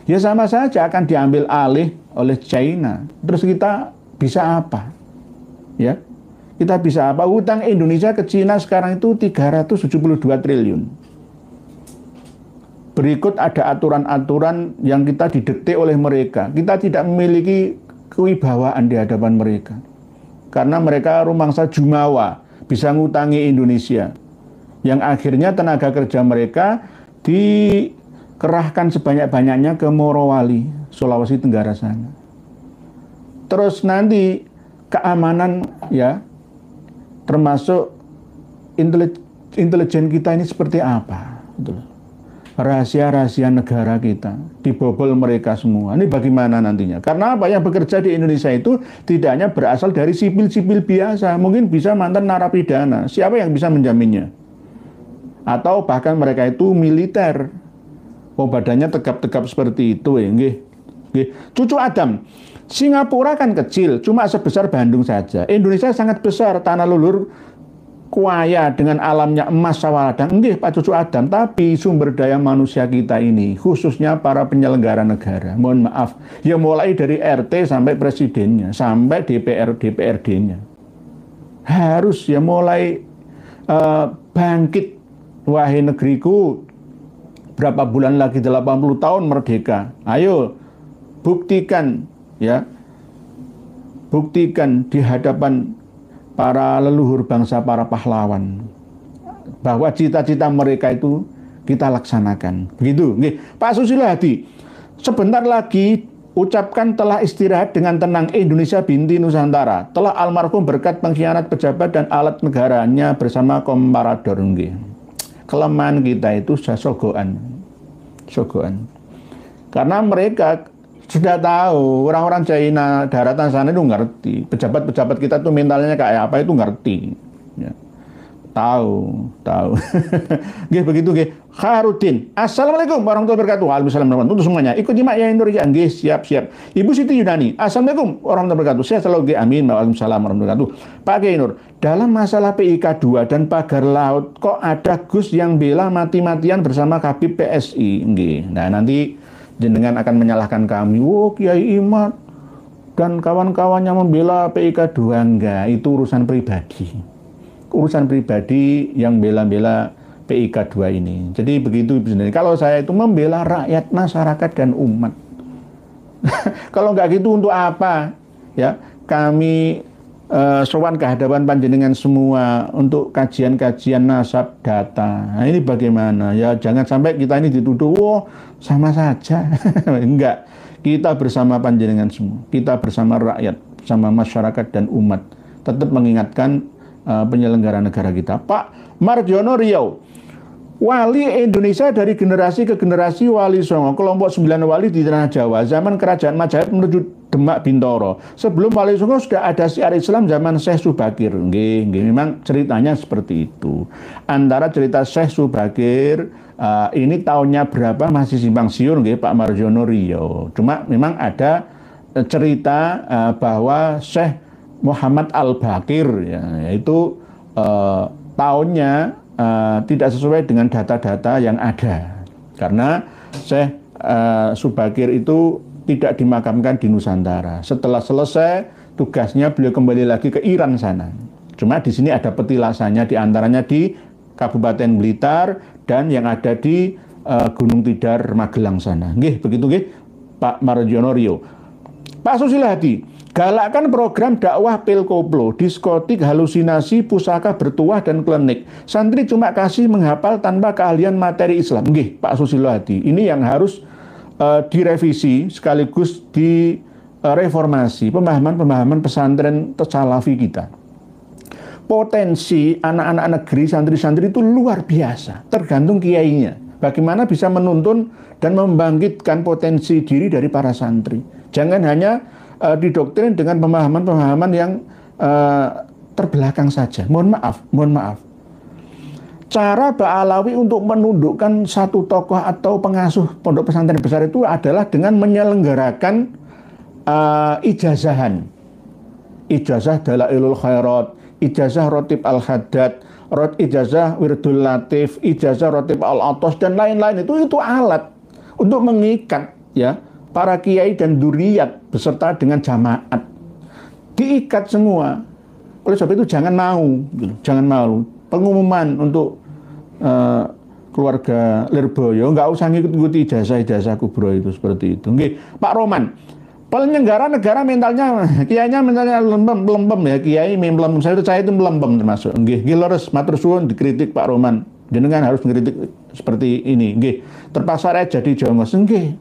Speaker 1: ya sama saja akan diambil alih oleh China. Terus kita bisa apa? Ya, kita bisa apa? Hutang Indonesia ke China sekarang itu 372 triliun. Berikut ada aturan-aturan yang kita didikte oleh mereka. Kita tidak memiliki kewibawaan di hadapan mereka. Karena mereka rumangsa jumawa, bisa ngutangi Indonesia. Yang akhirnya tenaga kerja mereka dikerahkan sebanyak-banyaknya ke Morowali, Sulawesi Tenggara sana. Terus nanti keamanan ya, termasuk intelijen kita ini seperti apa? Rahasia-rahasia negara kita dibobol mereka semua. Ini bagaimana nantinya? Karena apa yang bekerja di Indonesia itu tidak hanya berasal dari sipil-sipil biasa, mungkin bisa mantan narapidana. Siapa yang bisa menjaminnya? Atau bahkan mereka itu militer. Oh, badannya tegap-tegap seperti itu ya, nggih. Nggih. Cucu Adam, Singapura kan kecil, cuma sebesar Bandung saja. Indonesia sangat besar, tanah leluhur kuaya dengan alamnya emas sawah ladang. Nggih, Pak Cucu Adam, tapi sumber daya manusia kita ini, khususnya para penyelenggara negara, mohon maaf, ya mulai dari RT sampai presidennya, sampai DPRD-nya. Harus ya mulai bangkit. Wahai negeriku, berapa bulan lagi 80 tahun merdeka. Ayo, buktikan ya. Buktikan di hadapan para leluhur bangsa, para pahlawan, bahwa cita-cita mereka itu kita laksanakan. Begitu. Nggih. Pak Susilo Hadi, sebentar lagi ucapkan telah istirahat dengan tenang Indonesia binti Nusantara. Telah almarhum berkat pengkhianat pejabat dan alat negaranya bersama komparador. Nggih. Kelemahan kita itu sudah sogoan. Karena mereka sudah tahu, orang-orang China daratan sana itu ngerti. Pejabat-pejabat kita tuh mentalnya kayak apa itu ngerti. Ya. Tahu. Nggih begitu nggih. Kharudin. Assalamualaikum warahmatullahi wabarakatuh. Waalaikumsalam warahmatullahi wabarakatuh semuanya. Ikut nyimak ya Nur ya. Nggih, siap. Ibu Siti Yunani. Assalamualaikum warahmatullahi wabarakatuh. Sehat selalu nggih. Amin. Waalaikumsalam warahmatullahi wabarakatuh. Pak Kiai Nur, dalam masalah PIK 2 dan pagar laut kok ada Gus yang bela mati-matian bersama Habib PSI. Nggih. Nah, nanti jenengan akan menyalahkan kami. Oh, Kiai Imad dan kawan-kawannya membela PIK 2. Enggak, itu urusan pribadi yang bela-bela PIK 2 ini. Jadi begitu sebenarnya. Kalau saya itu membela rakyat, masyarakat dan umat. Kalau nggak gitu untuk apa? Ya, kami sowan ke hadapan panjenengan semua untuk kajian-kajian nasab data. Nah, ini bagaimana? Ya jangan sampai kita ini dituduh, sama saja. Enggak. kita bersama panjenengan semua, kita bersama rakyat, bersama masyarakat dan umat, tetap mengingatkan penyelenggara negara kita. Pak Mardiono Riau, wali Indonesia dari generasi ke generasi wali songo, kelompok 9 wali di tanah Jawa, zaman kerajaan Majapahit menuju Demak Bintoro. Sebelum wali songo sudah ada syiar Islam zaman Syekh Subakir. Nggih, memang ceritanya seperti itu. Antara cerita Syekh Subakir, ini tahunnya berapa masih simpang siur nggih Pak Mardiono Riau. Cuma memang ada cerita bahwa Syekh Muhammad Al-Bakir, ya, yaitu tahunnya tidak sesuai dengan data-data yang ada, karena Syekh Subakir itu tidak dimakamkan di Nusantara. Setelah selesai tugasnya beliau kembali lagi ke Iran sana. Cuma di sini ada petilasannya, diantaranya di Kabupaten Blitar dan yang ada di Gunung Tidar Magelang sana. Nggih, begitu nggih Pak Mardiono Riau. Pak Susilo Hadi, galakkan program dakwah pil koplo, diskotik, halusinasi, pusaka bertuah dan klinik. Santri cuma kasih menghafal tanpa keahlian materi Islam. Nggih, Pak Susilo Hadi. Ini yang harus direvisi sekaligus direformasi pemahaman-pemahaman pesantren Salafi kita. Potensi anak-anak negeri, santri-santri itu luar biasa, tergantung kiainya. Bagaimana bisa menuntun dan membangkitkan potensi diri dari para santri. Jangan hanya didoktrin dengan pemahaman-pemahaman yang terbelakang saja. Mohon maaf. Cara Ba'alawi untuk menundukkan satu tokoh atau pengasuh pondok pesantren besar itu adalah dengan menyelenggarakan ijazahan. Ijazah Dalailul Khairat, ijazah Rotib Al-Haddad, ijazah Wirdul Latif, ijazah Rotib Al-Atos dan lain-lain. Itu alat untuk mengikat ya para kiai dan duriyat beserta dengan jamaat. Diikat semua. Oleh sebab itu jangan mau. Pengumuman untuk keluarga Lirboyo nggak usah ngikut-ngikuti ijazah kubro itu seperti itu. Nggih, Pak Roman. Penyelenggara negara mentalnya, kiainya mentalnya lempem ya, kiai melempem. Saya itu melempem termasuk. Nggih, leres matur suwun dikritik Pak Roman. Jenengan harus mengkritik seperti ini. Nggih, terpaksa saya jadi jongos. Nggih.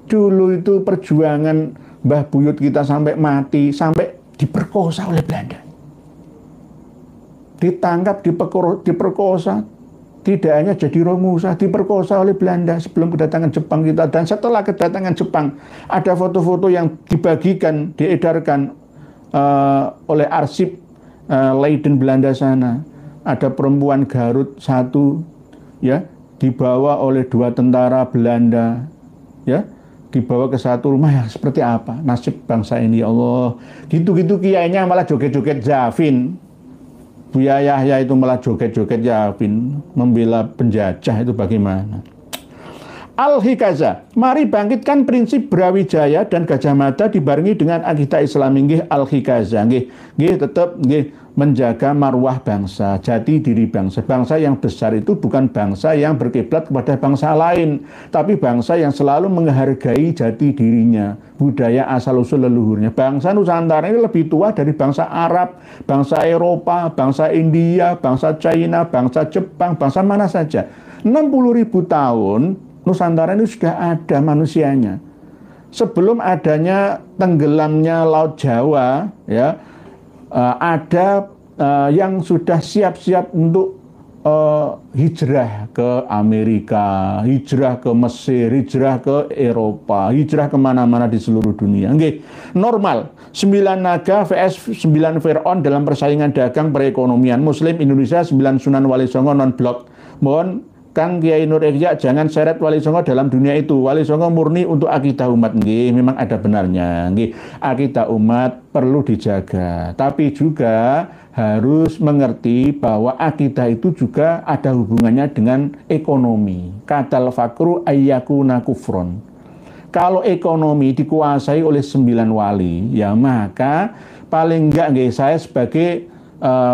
Speaker 1: Dulu itu perjuangan Mbah Buyut kita sampai mati, sampai diperkosa oleh Belanda. Ditangkap, diperkosa, tidak hanya jadi Romusa, diperkosa oleh Belanda sebelum kedatangan Jepang kita. Dan setelah kedatangan Jepang, ada foto-foto yang dibagikan, diedarkan oleh arsip Leiden Belanda sana. Ada perempuan Garut satu, ya, dibawa oleh 2 tentara Belanda, ya, dibawa ke satu rumah. Yang seperti apa nasib bangsa ini, ya Allah. Gitu-gitu kiainya malah joget-joget Javin. Buya Yahya itu malah joget-joget Javin, membela penjajah, itu bagaimana? Al-Hikaza, mari bangkitkan prinsip Brawijaya dan Gajah Mada dibarengi dengan akidah Islam. Nggih, Al-Hikaza, nggih tetap nggih menjaga marwah bangsa, jati diri bangsa. Bangsa yang besar itu bukan bangsa yang berkiblat kepada bangsa lain, tapi bangsa yang selalu menghargai jati dirinya, budaya asal-usul leluhurnya. Bangsa Nusantara ini lebih tua dari bangsa Arab, bangsa Eropa, bangsa India, bangsa China, bangsa Jepang, bangsa mana saja. 60.000 tahun Nusantara ini sudah ada manusianya. Sebelum adanya tenggelamnya Laut Jawa, ya, ada yang sudah siap-siap untuk hijrah ke Amerika, hijrah ke Mesir, hijrah ke Eropa, hijrah kemana-mana di seluruh dunia. Nggih, normal. 9 naga vs 9 Fir'aun dalam persaingan dagang perekonomian. Muslim Indonesia 9 Sunan Wali Songo non-blok. Mohon Kang Kiai Nur Ikhya jangan seret Wali Songo dalam dunia itu. Wali Songo murni untuk akidah umat. Nggih, memang ada benarnya. Nggih, akidah umat perlu dijaga. Tapi juga harus mengerti bahwa akidah itu juga ada hubungannya dengan ekonomi. Kadal fakru ayyakuna kufron. Kalau ekonomi dikuasai oleh 9 wali, ya maka paling enggak nggih saya sebagai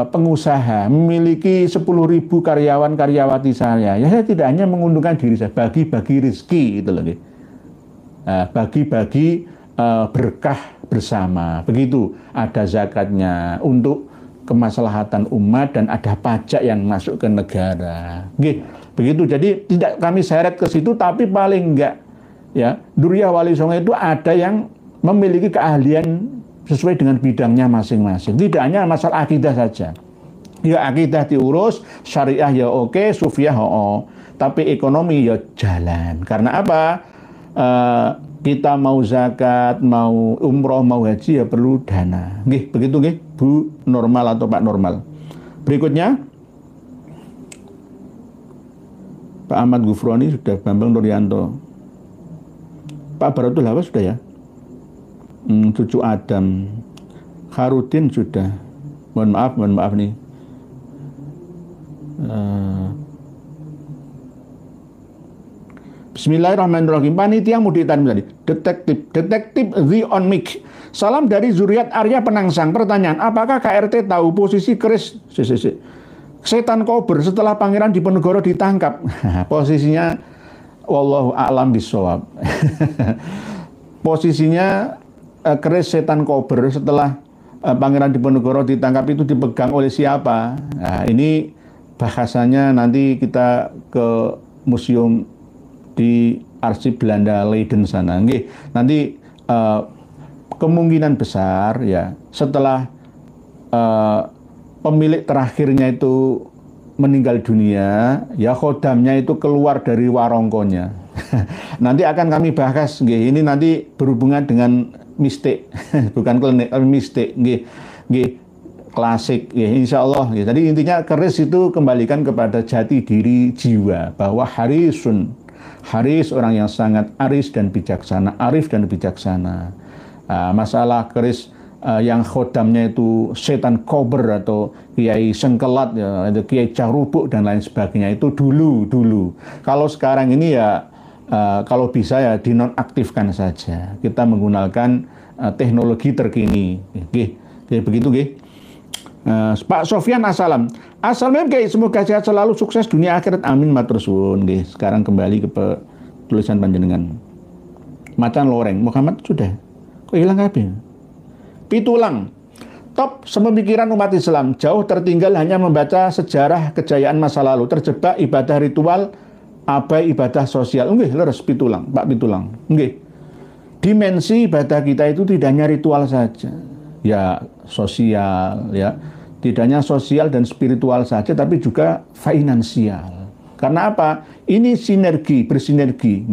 Speaker 1: pengusaha memiliki 10.000 karyawan-karyawati saya, ya saya tidak hanya menguntungkan diri saya, bagi-bagi rezeki gitu loh. Bagi-bagi berkah bersama. Begitu, ada zakatnya untuk kemaslahatan umat dan ada pajak yang masuk ke negara. Begitu. Jadi tidak kami seret ke situ, tapi paling enggak
Speaker 4: ya, Duriyah Wali Songo itu ada yang memiliki keahlian sesuai dengan bidangnya masing-masing. Tidak hanya masalah akidah saja. Ya akidah diurus, syariah ya oke, sufiah tapi ekonomi ya jalan. Karena apa? Kita mau zakat, mau umroh, mau haji ya perlu dana. Nggih, begitu nggih, Bu Normal atau Pak Normal. Berikutnya Pak Ahmad Gufroni sudah, Bambang Nuryanto. Pak Baratul Hawa sudah ya. Cucu Adam. Harudin sudah. Mohon maaf nih. Bismillahirrahmanirrahim. Panitia mudik tadi. Detektif The On Mic. Salam dari zuriat Arya Penangsang. Pertanyaan, apakah KRT tahu posisi keris setan kober setelah Pangeran Diponegoro ditangkap? Posisinya wallahu a'lam bishawab. Posisinya keris setan kober setelah Pangeran Diponegoro ditangkap itu dipegang oleh siapa? Nah, ini bahasanya nanti kita ke museum di arsip Belanda Leiden sana. Nanti kemungkinan besar ya setelah pemilik terakhirnya itu meninggal dunia, ya khodamnya itu keluar dari warongkonya. Nanti akan kami bahas. Ini nanti berhubungan dengan mistik, bukan klinik, mistik. Klasik, ya, insya Allah. Ya. Jadi intinya keris itu kembalikan kepada jati diri jiwa, bahwa Haris orang yang sangat arif dan bijaksana. Masalah keris yang khodamnya itu setan kober atau kiai sengkelat, ya, itu kiai carubuk dan lain sebagainya itu dulu. Kalau sekarang ini ya kalau bisa ya dinonaktifkan saja. Kita menggunakan teknologi terkini. Begitu, Pak Sofyan assalam. Assalamualaikum, semoga sehat selalu, sukses dunia akhirat, amin matur suwun. Sekarang kembali ke tulisan panjenengan. Macan loreng Muhammad sudah. Kok hilang kabeh? Pitulang. Top sepemikiran umat Islam, jauh tertinggal hanya membaca sejarah kejayaan masa lalu, terjebak ibadah ritual, abai ibadah sosial. Leres Pitulang, Pak Pitulang. Dimensi ibadah kita itu tidak hanya ritual saja. Ya, sosial, ya. Tidak hanya sosial dan spiritual saja, tapi juga finansial. Karena apa? Ini bersinergi.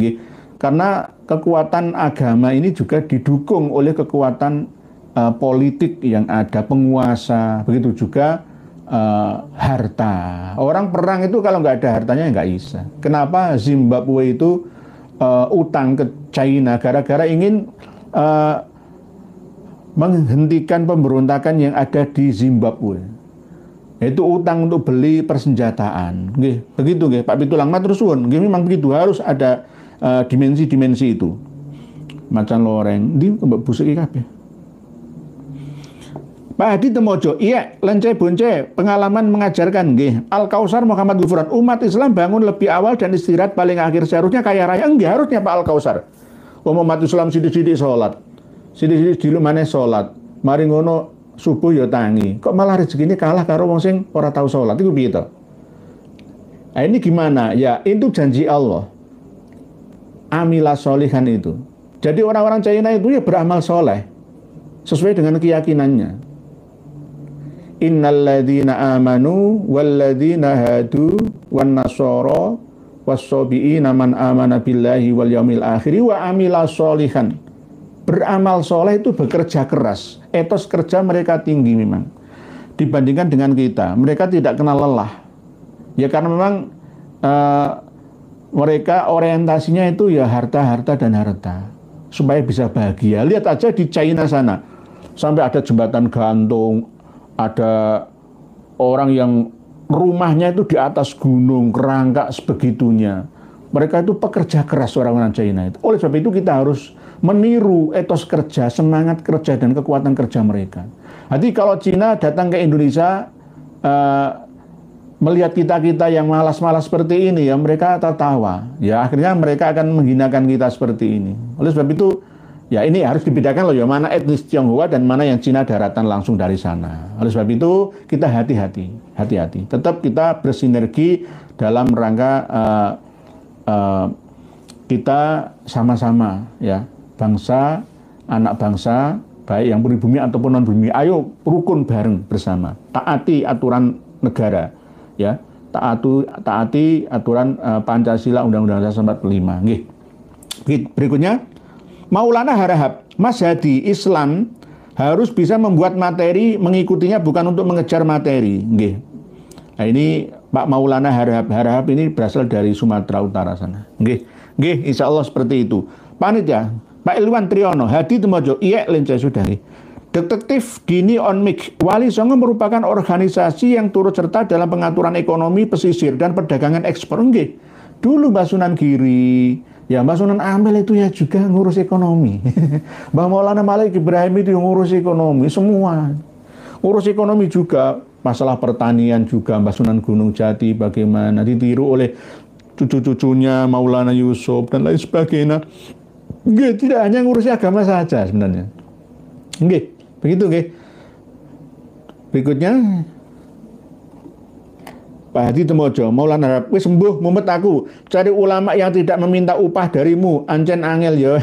Speaker 4: Karena kekuatan agama ini juga didukung oleh kekuatan politik yang ada, penguasa, begitu juga harta. Orang perang itu kalau nggak ada hartanya nggak bisa. Kenapa Zimbabwe itu utang ke China gara-gara ingin menghentikan pemberontakan yang ada di Zimbabwe. Itu utang untuk beli persenjataan. Begitu Pak Pitulang matur suwun. Memang begitu, harus ada dimensi-dimensi itu. Macan loreng di busuk kabeh. Pak Hadi Temojo, iya, lence bonce, pengalaman mengajarkan, Al-Kausar Muhammad Gufron, umat Islam bangun lebih awal dan istirahat paling akhir, seharusnya kaya raya, harusnya Pak Al-Kausar. Umat Islam sidik-sidik sholat, sidik-sidik di rumahnya sholat, mari ngono subuh ya tangi, kok malah rezeki ini kalah karo wong sing ora tahu sholat, itu begitu. Nah ini gimana? Ya itu janji Allah, amilah solihan itu. Jadi orang-orang China itu ya beramal soleh, sesuai dengan keyakinannya. Innalladzina amanu walladzina hadu wan nasara was-sabiina man amana billahi wal yaumil akhir wa amila sholihan. Beramal soleh itu bekerja keras. Etos kerja mereka tinggi memang dibandingkan dengan kita. Mereka tidak kenal lelah. Ya karena memang mereka orientasinya itu ya harta dan harta supaya bisa bahagia. Lihat aja di China sana. Sampai ada jembatan gantung, ada orang yang rumahnya itu di atas gunung, kerangka sebegitunya. Mereka itu pekerja keras orang-orang China itu. Oleh sebab itu kita harus meniru etos kerja, semangat kerja dan kekuatan kerja mereka. Jadi kalau China datang ke Indonesia melihat kita-kita yang malas-malas seperti ini, ya mereka tertawa. Ya akhirnya mereka akan menghinakan kita seperti ini. Oleh sebab itu ya ini harus dibedakan loh ya, mana etnis Tionghoa dan mana yang Cina daratan langsung dari sana. Oleh sebab itu kita hati-hati. Tetap kita bersinergi dalam rangka kita sama-sama ya, bangsa, anak bangsa, baik yang pribumi ataupun non pribumi, ayo rukun bareng bersama, taati aturan negara, ya, taati aturan Pancasila Undang-Undang Dasar 45. Nggih. Berikutnya, Maulana Harahap, Mas Hadi, Islam harus bisa membuat materi, mengikutinya bukan untuk mengejar materi. Nggih. Nah, ini Pak Maulana Harahap. Harahap ini berasal dari Sumatera Utara sana. Nggih. Nggih, insya Allah seperti itu. Panitia, Pak Ilwan Triyono, Hadi Temojo, iya Lencai Sudari. Detektif Dini on Mik, Wali Songo merupakan organisasi yang turut serta dalam pengaturan ekonomi pesisir dan perdagangan ekspor. Nggih. Dulu Mbak Sunan Giri, ya Mbak Sunan Ampel itu ya juga ngurus ekonomi. Mbak Maulana Malik Ibrahim itu ngurus ekonomi semua. Ngurus ekonomi juga, masalah pertanian juga Mbak Sunan Gunung Jati bagaimana ditiru oleh cucu-cucunya Maulana Yusuf dan lain sebagainya. Nggih, tidak hanya ngurusi agama saja sebenarnya. Nggih, begitu nggih. Berikutnya Pak Hadi Temojo, Maulana Harap, wis sembuh mumet aku. Cari ulama yang tidak meminta upah darimu, ancen angel ya.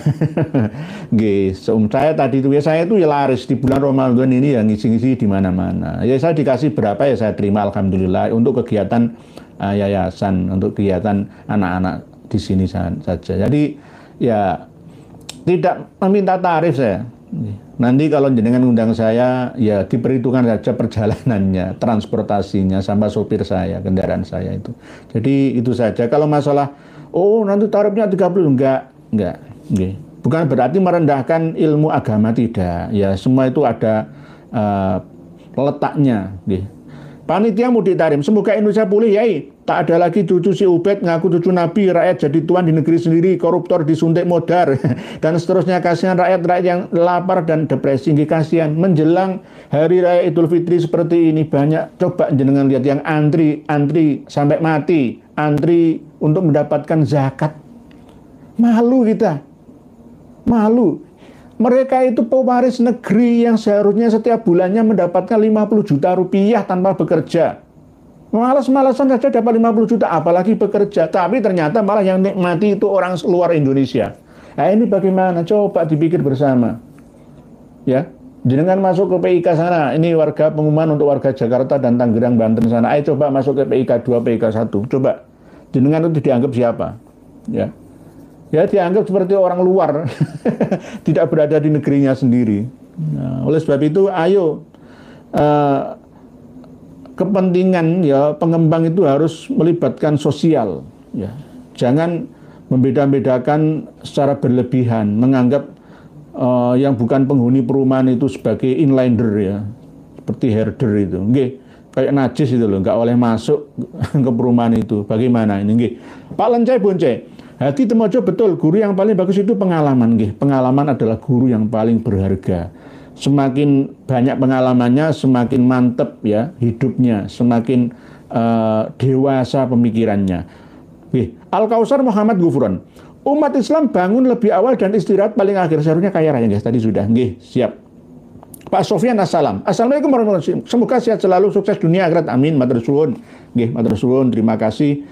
Speaker 4: Nggih, saya tadi itu ya, saya itu ya laris di bulan Ramadan ini ya ngisi-ngisi di mana-mana. Ya saya dikasih berapa ya saya terima alhamdulillah untuk kegiatan yayasan, untuk kegiatan anak-anak di sini saja. Jadi ya tidak meminta tarif saya. Nanti kalau jenengan undang saya, ya diperhitungkan saja perjalanannya, transportasinya, sama sopir saya, kendaraan saya itu. Jadi itu saja. Kalau masalah, oh nanti tarifnya 30, enggak. Bukan berarti merendahkan ilmu agama, tidak. Ya semua itu ada letaknya. Panitia Mudik Tarim, semoga Indonesia pulih, yai. Tak ada lagi cucu si Ubed ngaku cucu Nabi, rakyat jadi tuan di negeri sendiri, koruptor disuntik modar, dan seterusnya. Kasihan rakyat yang lapar dan depresi. Kasihan menjelang hari raya Idul Fitri seperti ini, banyak coba jenengan lihat yang antri sampai mati, antri untuk mendapatkan zakat. Malu kita, malu. Mereka itu pewaris negeri yang seharusnya setiap bulannya mendapatkan 50 juta rupiah tanpa bekerja. Malas-malasan saja dapat 50 juta, apalagi bekerja. Tapi ternyata malah yang nikmati itu orang luar Indonesia. Nah ini bagaimana? Coba dipikir bersama. Ya, jenengan masuk ke PIK sana. Ini warga pengumuman untuk warga Jakarta dan Tangerang, Banten sana. Ayo coba masuk ke PIK 2, PIK 1. Coba. Jenengan itu dianggap siapa? Ya. Ya dianggap seperti orang luar. Tidak berada di negerinya sendiri. Nah, oleh sebab itu ayo kepentingan ya pengembang itu harus melibatkan sosial, ya. Jangan membeda-bedakan secara berlebihan, menganggap yang bukan penghuni perumahan itu sebagai inlander, ya, seperti herder itu, nggih, kayak najis itu loh, nggak boleh masuk ke perumahan itu. Bagaimana ini, nggih? Pak Lencai Boncai, Hadi Temojo, betul, guru yang paling bagus itu pengalaman, nggih. Pengalaman adalah guru yang paling berharga. Semakin banyak pengalamannya, semakin mantep ya hidupnya, semakin dewasa pemikirannya. Al-Kausar Muhammad Gufron, umat Islam bangun lebih awal dan istirahat paling akhir, seharusnya kaya raya, guys. Tadi sudah, nggih, siap. Pak Sofyan Assalam, Assalamualaikum warahmatullahi wabarakatuh. Semoga sehat selalu, sukses dunia akhirat, amin. Matur suwun, nggih, matur suwun, terima kasih.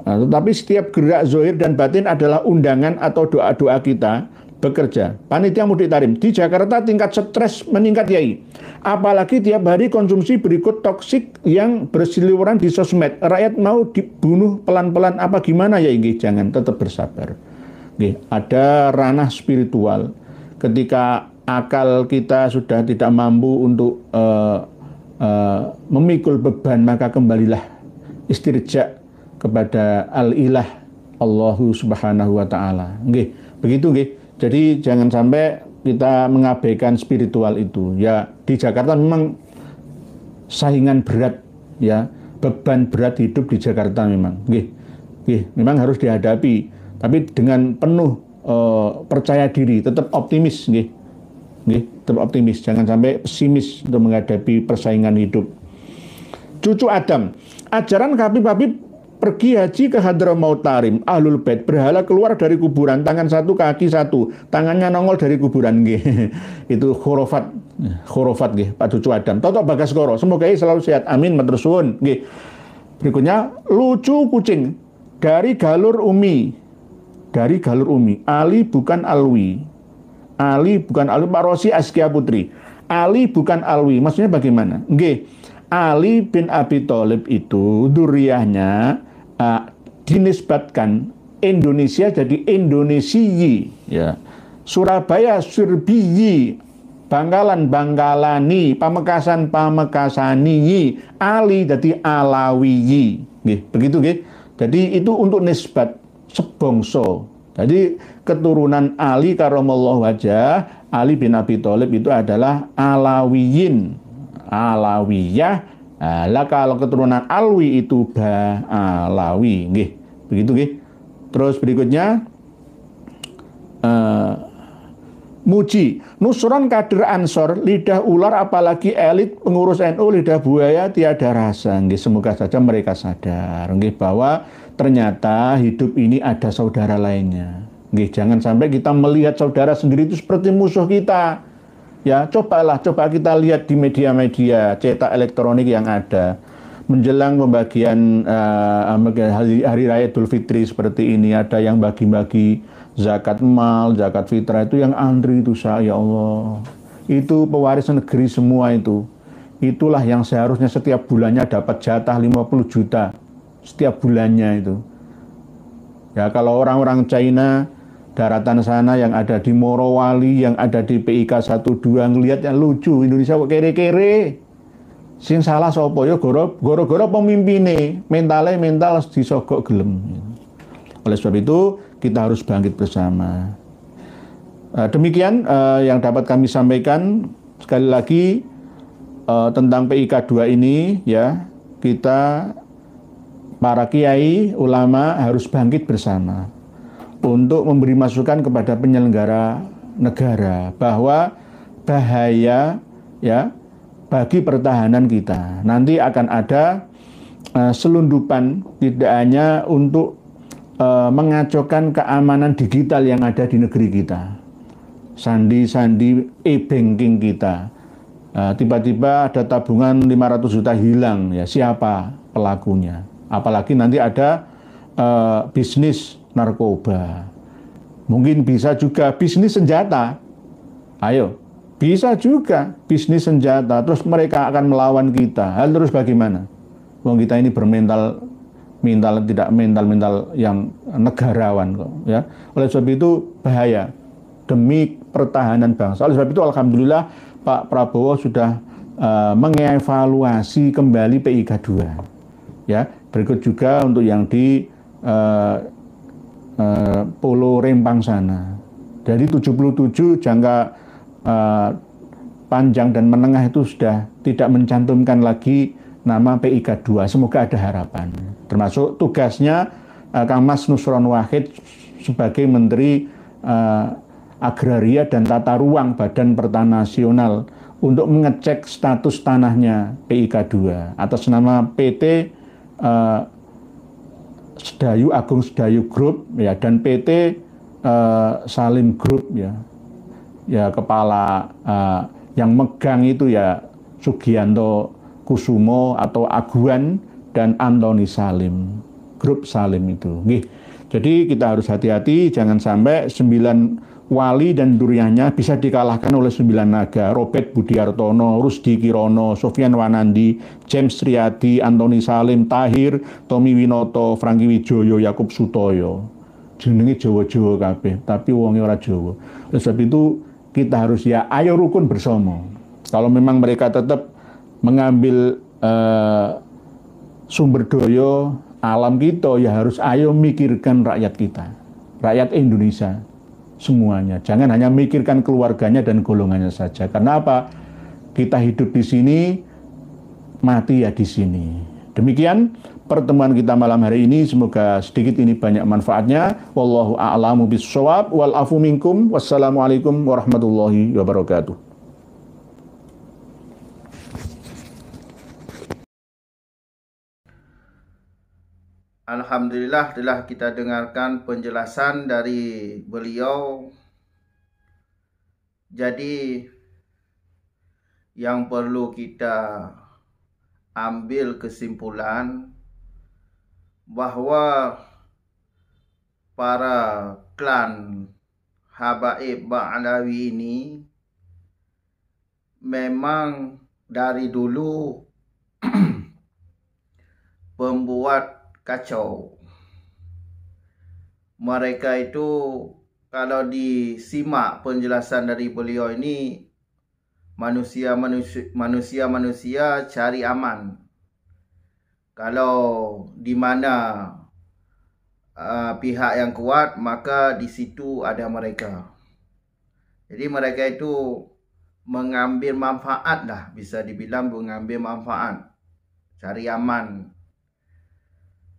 Speaker 4: Tetapi setiap gerak zahir dan batin adalah undangan atau doa-doa kita bekerja. Panitia Mudik Tarim, di Jakarta tingkat stres meningkat, yai. Apalagi tiap hari konsumsi berikut toksik yang berseliweran di sosmed. Rakyat mau dibunuh pelan-pelan, apa gimana, yai? Jangan, tetap bersabar. Ada ranah spiritual. Ketika akal kita sudah tidak mampu untuk memikul beban, maka kembalilah istirja kepada al-ilah Allahu subhanahu wa ta'ala. Begitu, nggih. Jadi jangan sampai kita mengabaikan spiritual itu. Ya, di Jakarta memang saingan berat, ya, beban berat hidup di Jakarta memang. Memang harus dihadapi, tapi dengan penuh percaya diri, tetap optimis, tetap optimis. Jangan sampai pesimis untuk menghadapi persaingan hidup. Cucu Adam, ajaran Habib pergi haji ke Hadramaut Tarim, Ahlul Bait, berhala keluar dari kuburan, tangan satu, kaki satu, tangannya nongol dari kuburan, itu khurafat, Pak Cucu Adam. Toto Bagaskoro, semoga selalu sehat, amin, matur suwun. Berikutnya, lucu kucing, dari galur umi. Dari galur umi. Ali bukan alwi. Ali bukan alwi. Pak Rosi Askia Putri. Ali bukan alwi. Maksudnya bagaimana? Nggih. Ali bin Abi Thalib itu duriyahnya dinisbatkan Indonesia jadi Indonesiyi, ya. Surabaya Surbiyi, Bangkalan Bangkalani, Pamekasan Pamekasaniyi, Ali jadi Alawiyi, nggih, begitu nggih. Jadi itu untuk nisbat sebongso. Jadi keturunan Ali karramallahu wajah, Ali bin Abi Thalib itu adalah Alawiyin, Alawiyah. Lah kalau keturunan Alwi itu Alawi, nggih, begitu nggih. Terus berikutnya Muji, Nusron kader Ansor, lidah ular apalagi elit pengurus NU lidah buaya tiada rasa. Nggih, semoga saja mereka sadar nggih bahwa ternyata hidup ini ada saudara lainnya. Nggih, jangan sampai kita melihat saudara sendiri itu seperti musuh kita. Ya, coba kita lihat di media-media cetak elektronik yang ada. Menjelang pembagian hari raya Idul Fitri seperti ini, ada yang bagi-bagi zakat mal, zakat fitrah, itu yang antri itu, ya Allah. Itu pewaris negeri semua itu. Itulah yang seharusnya setiap bulannya dapat jatah 50 juta setiap bulannya itu. Ya, kalau orang-orang China daratan sana yang ada di Morowali, yang ada di PIK 12 ngelihat yang lucu, Indonesia kok kere-kere. Sing salah sapa ya gara-gara pemimpine, mental disogok gelem. Oleh sebab itu kita harus bangkit bersama. Demikian yang dapat kami sampaikan. Sekali lagi tentang PIK 2 ini, ya, kita para kiai ulama harus bangkit bersama untuk memberi masukan kepada penyelenggara negara bahwa bahaya, ya, bagi pertahanan kita. Nanti akan ada selundupan tidak hanya untuk mengacaukan keamanan digital yang ada di negeri kita. Sandi-sandi e-banking kita. Tiba-tiba ada tabungan 500 juta hilang, ya, siapa pelakunya? Apalagi nanti ada bisnis narkoba. Mungkin bisa juga bisnis senjata. Ayo, bisa juga bisnis senjata, terus mereka akan melawan kita. Hal terus bagaimana? Wong kita ini bermental tidak mental yang negarawan kok, ya. Oleh sebab itu bahaya demi pertahanan bangsa. Oleh sebab itu alhamdulillah Pak Prabowo sudah mengevaluasi kembali PIK 2. Ya, berikut juga untuk yang di Pulau Rempang sana. Dari 77 jangka panjang dan menengah itu sudah tidak mencantumkan lagi nama PIK 2. Semoga ada harapan. Termasuk tugasnya Kang Mas Nusron Wahid sebagai Menteri Agraria dan Tata Ruang Badan Pertanahan Nasional untuk mengecek status tanahnya PIK 2 atas nama PT Sedayu Agung Sedayu Group, ya, dan PT Salim Group, ya. Ya, kepala yang megang itu ya Sugianto Kusumo atau Aguan dan Antoni Salim, grup Salim itu. Nggih. Jadi kita harus hati-hati jangan sampai 9 wali dan duriannya bisa dikalahkan oleh 9 naga. Robert Budiartono, Rusdi Kirono, Sofyan Wanandi, James Riyadi, Antoni Salim, Tahir, Tommy Winoto, Franky Wijoyo, Yakub Sutoyo. Jenenge Jawa-Jawa kabeh, tapi wonge ora Jawa. Oleh sebab itu kita harus ya ayo rukun bersama. Kalau memang mereka tetap mengambil sumber daya alam kita, ya harus ayo mikirkan rakyat kita, rakyat Indonesia semuanya. Jangan hanya mikirkan keluarganya dan golongannya saja. Karena apa? Kita hidup di sini, mati ya di sini. Demikian pertemuan kita malam hari ini, semoga sedikit ini banyak manfaatnya. Wallahu a'lamu bissawab wal afu minkum. Wassalamualaikum warahmatullahi wabarakatuh.
Speaker 2: Alhamdulillah telah kita dengarkan penjelasan dari beliau. Jadi yang perlu kita ambil kesimpulan bahwa para klan Habaib Ba'alawi ini memang dari dulu pembuat kacau. Mereka itu kalau disimak penjelasan dari beliau ini, manusia cari aman. Kalau di mana pihak yang kuat, maka di situ ada mereka. Jadi mereka itu mengambil manfaat lah, bisa dibilang mengambil manfaat, cari aman,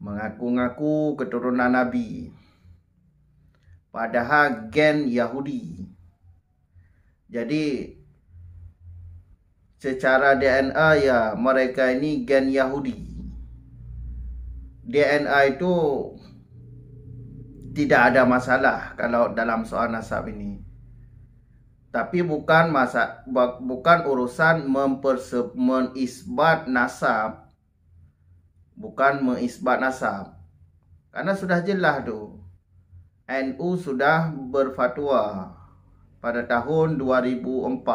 Speaker 2: mengaku-ngaku keturunan Nabi, padahal gen Yahudi. Jadi secara DNA ya mereka ini gen Yahudi. DNA itu tidak ada masalah kalau dalam soal nasab ini. Tapi bukan urusan menisbat nasab. Bukan mengisbat nasab. Karena sudah jelas tu. NU sudah berfatwa pada tahun 2004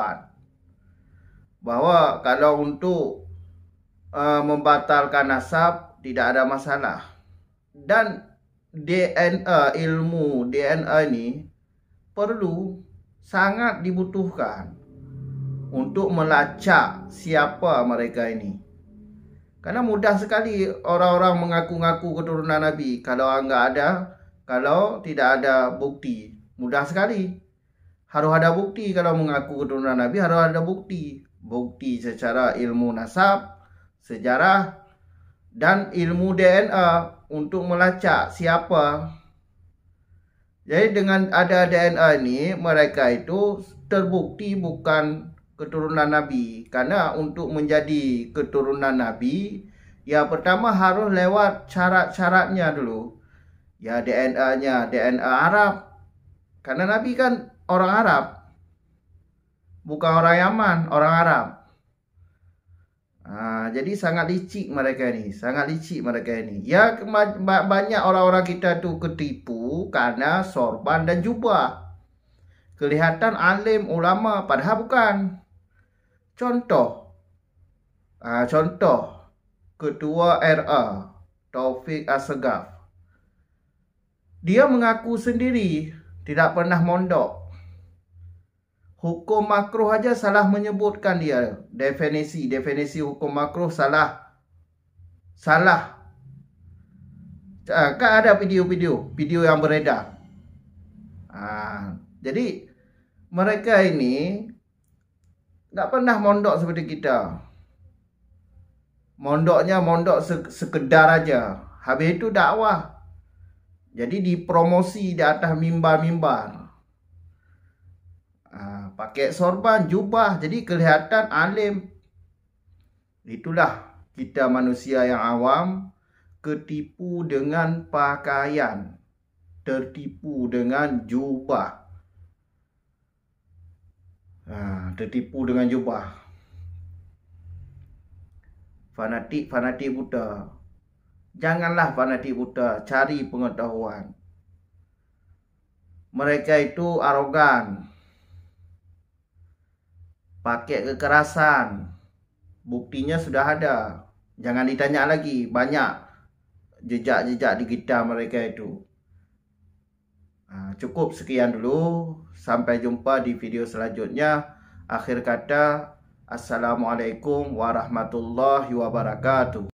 Speaker 2: bahwa kalau untuk membatalkan nasab tidak ada masalah. Dan DNA, ilmu DNA ini perlu, sangat dibutuhkan untuk melacak siapa mereka ini. Karena mudah sekali orang-orang mengaku-ngaku keturunan Nabi kalau tidak ada bukti. Mudah sekali. Harus ada bukti kalau mengaku keturunan Nabi, harus ada bukti. Bukti secara ilmu nasab, sejarah, dan ilmu DNA untuk melacak siapa. Jadi dengan ada DNA ini, mereka itu terbukti bukan keturunan Nabi. Karena untuk menjadi keturunan Nabi, ya pertama harus lewat syarat-syaratnya dulu. Ya DNA-nya DNA Arab. Karena Nabi kan orang Arab. Bukan orang Yaman, orang Arab. Jadi sangat licik mereka ini, Ya banyak orang-orang kita tu ketipu karena sorban dan jubah. Kelihatan alim ulama padahal bukan. Contoh Ketua RA Taufik Assegaf. Dia mengaku sendiri tidak pernah mondok. Hukum makruh aja salah menyebutkan dia. Definisi hukum makruh salah. Kan ada video yang beredar. Jadi mereka ini tak pernah mondok seperti kita. Mondoknya mondok sekedar aja. Habis itu dakwah. Jadi dipromosi di atas mimbar-mimbar. Pakai sorban, jubah, jadi kelihatan alim. Itulah kita manusia yang awam, ketipu dengan pakaian, tertipu dengan jubah. Tertipu dengan jubah. Fanatik buta. Janganlah fanatik buta, cari pengetahuan. Mereka itu arogan. Pakai kekerasan. Buktinya sudah ada. Jangan ditanya lagi. Banyak jejak-jejak digital mereka itu. Cukup sekian dulu. Sampai jumpa di video selanjutnya. Akhir kata, Assalamualaikum warahmatullahi wabarakatuh.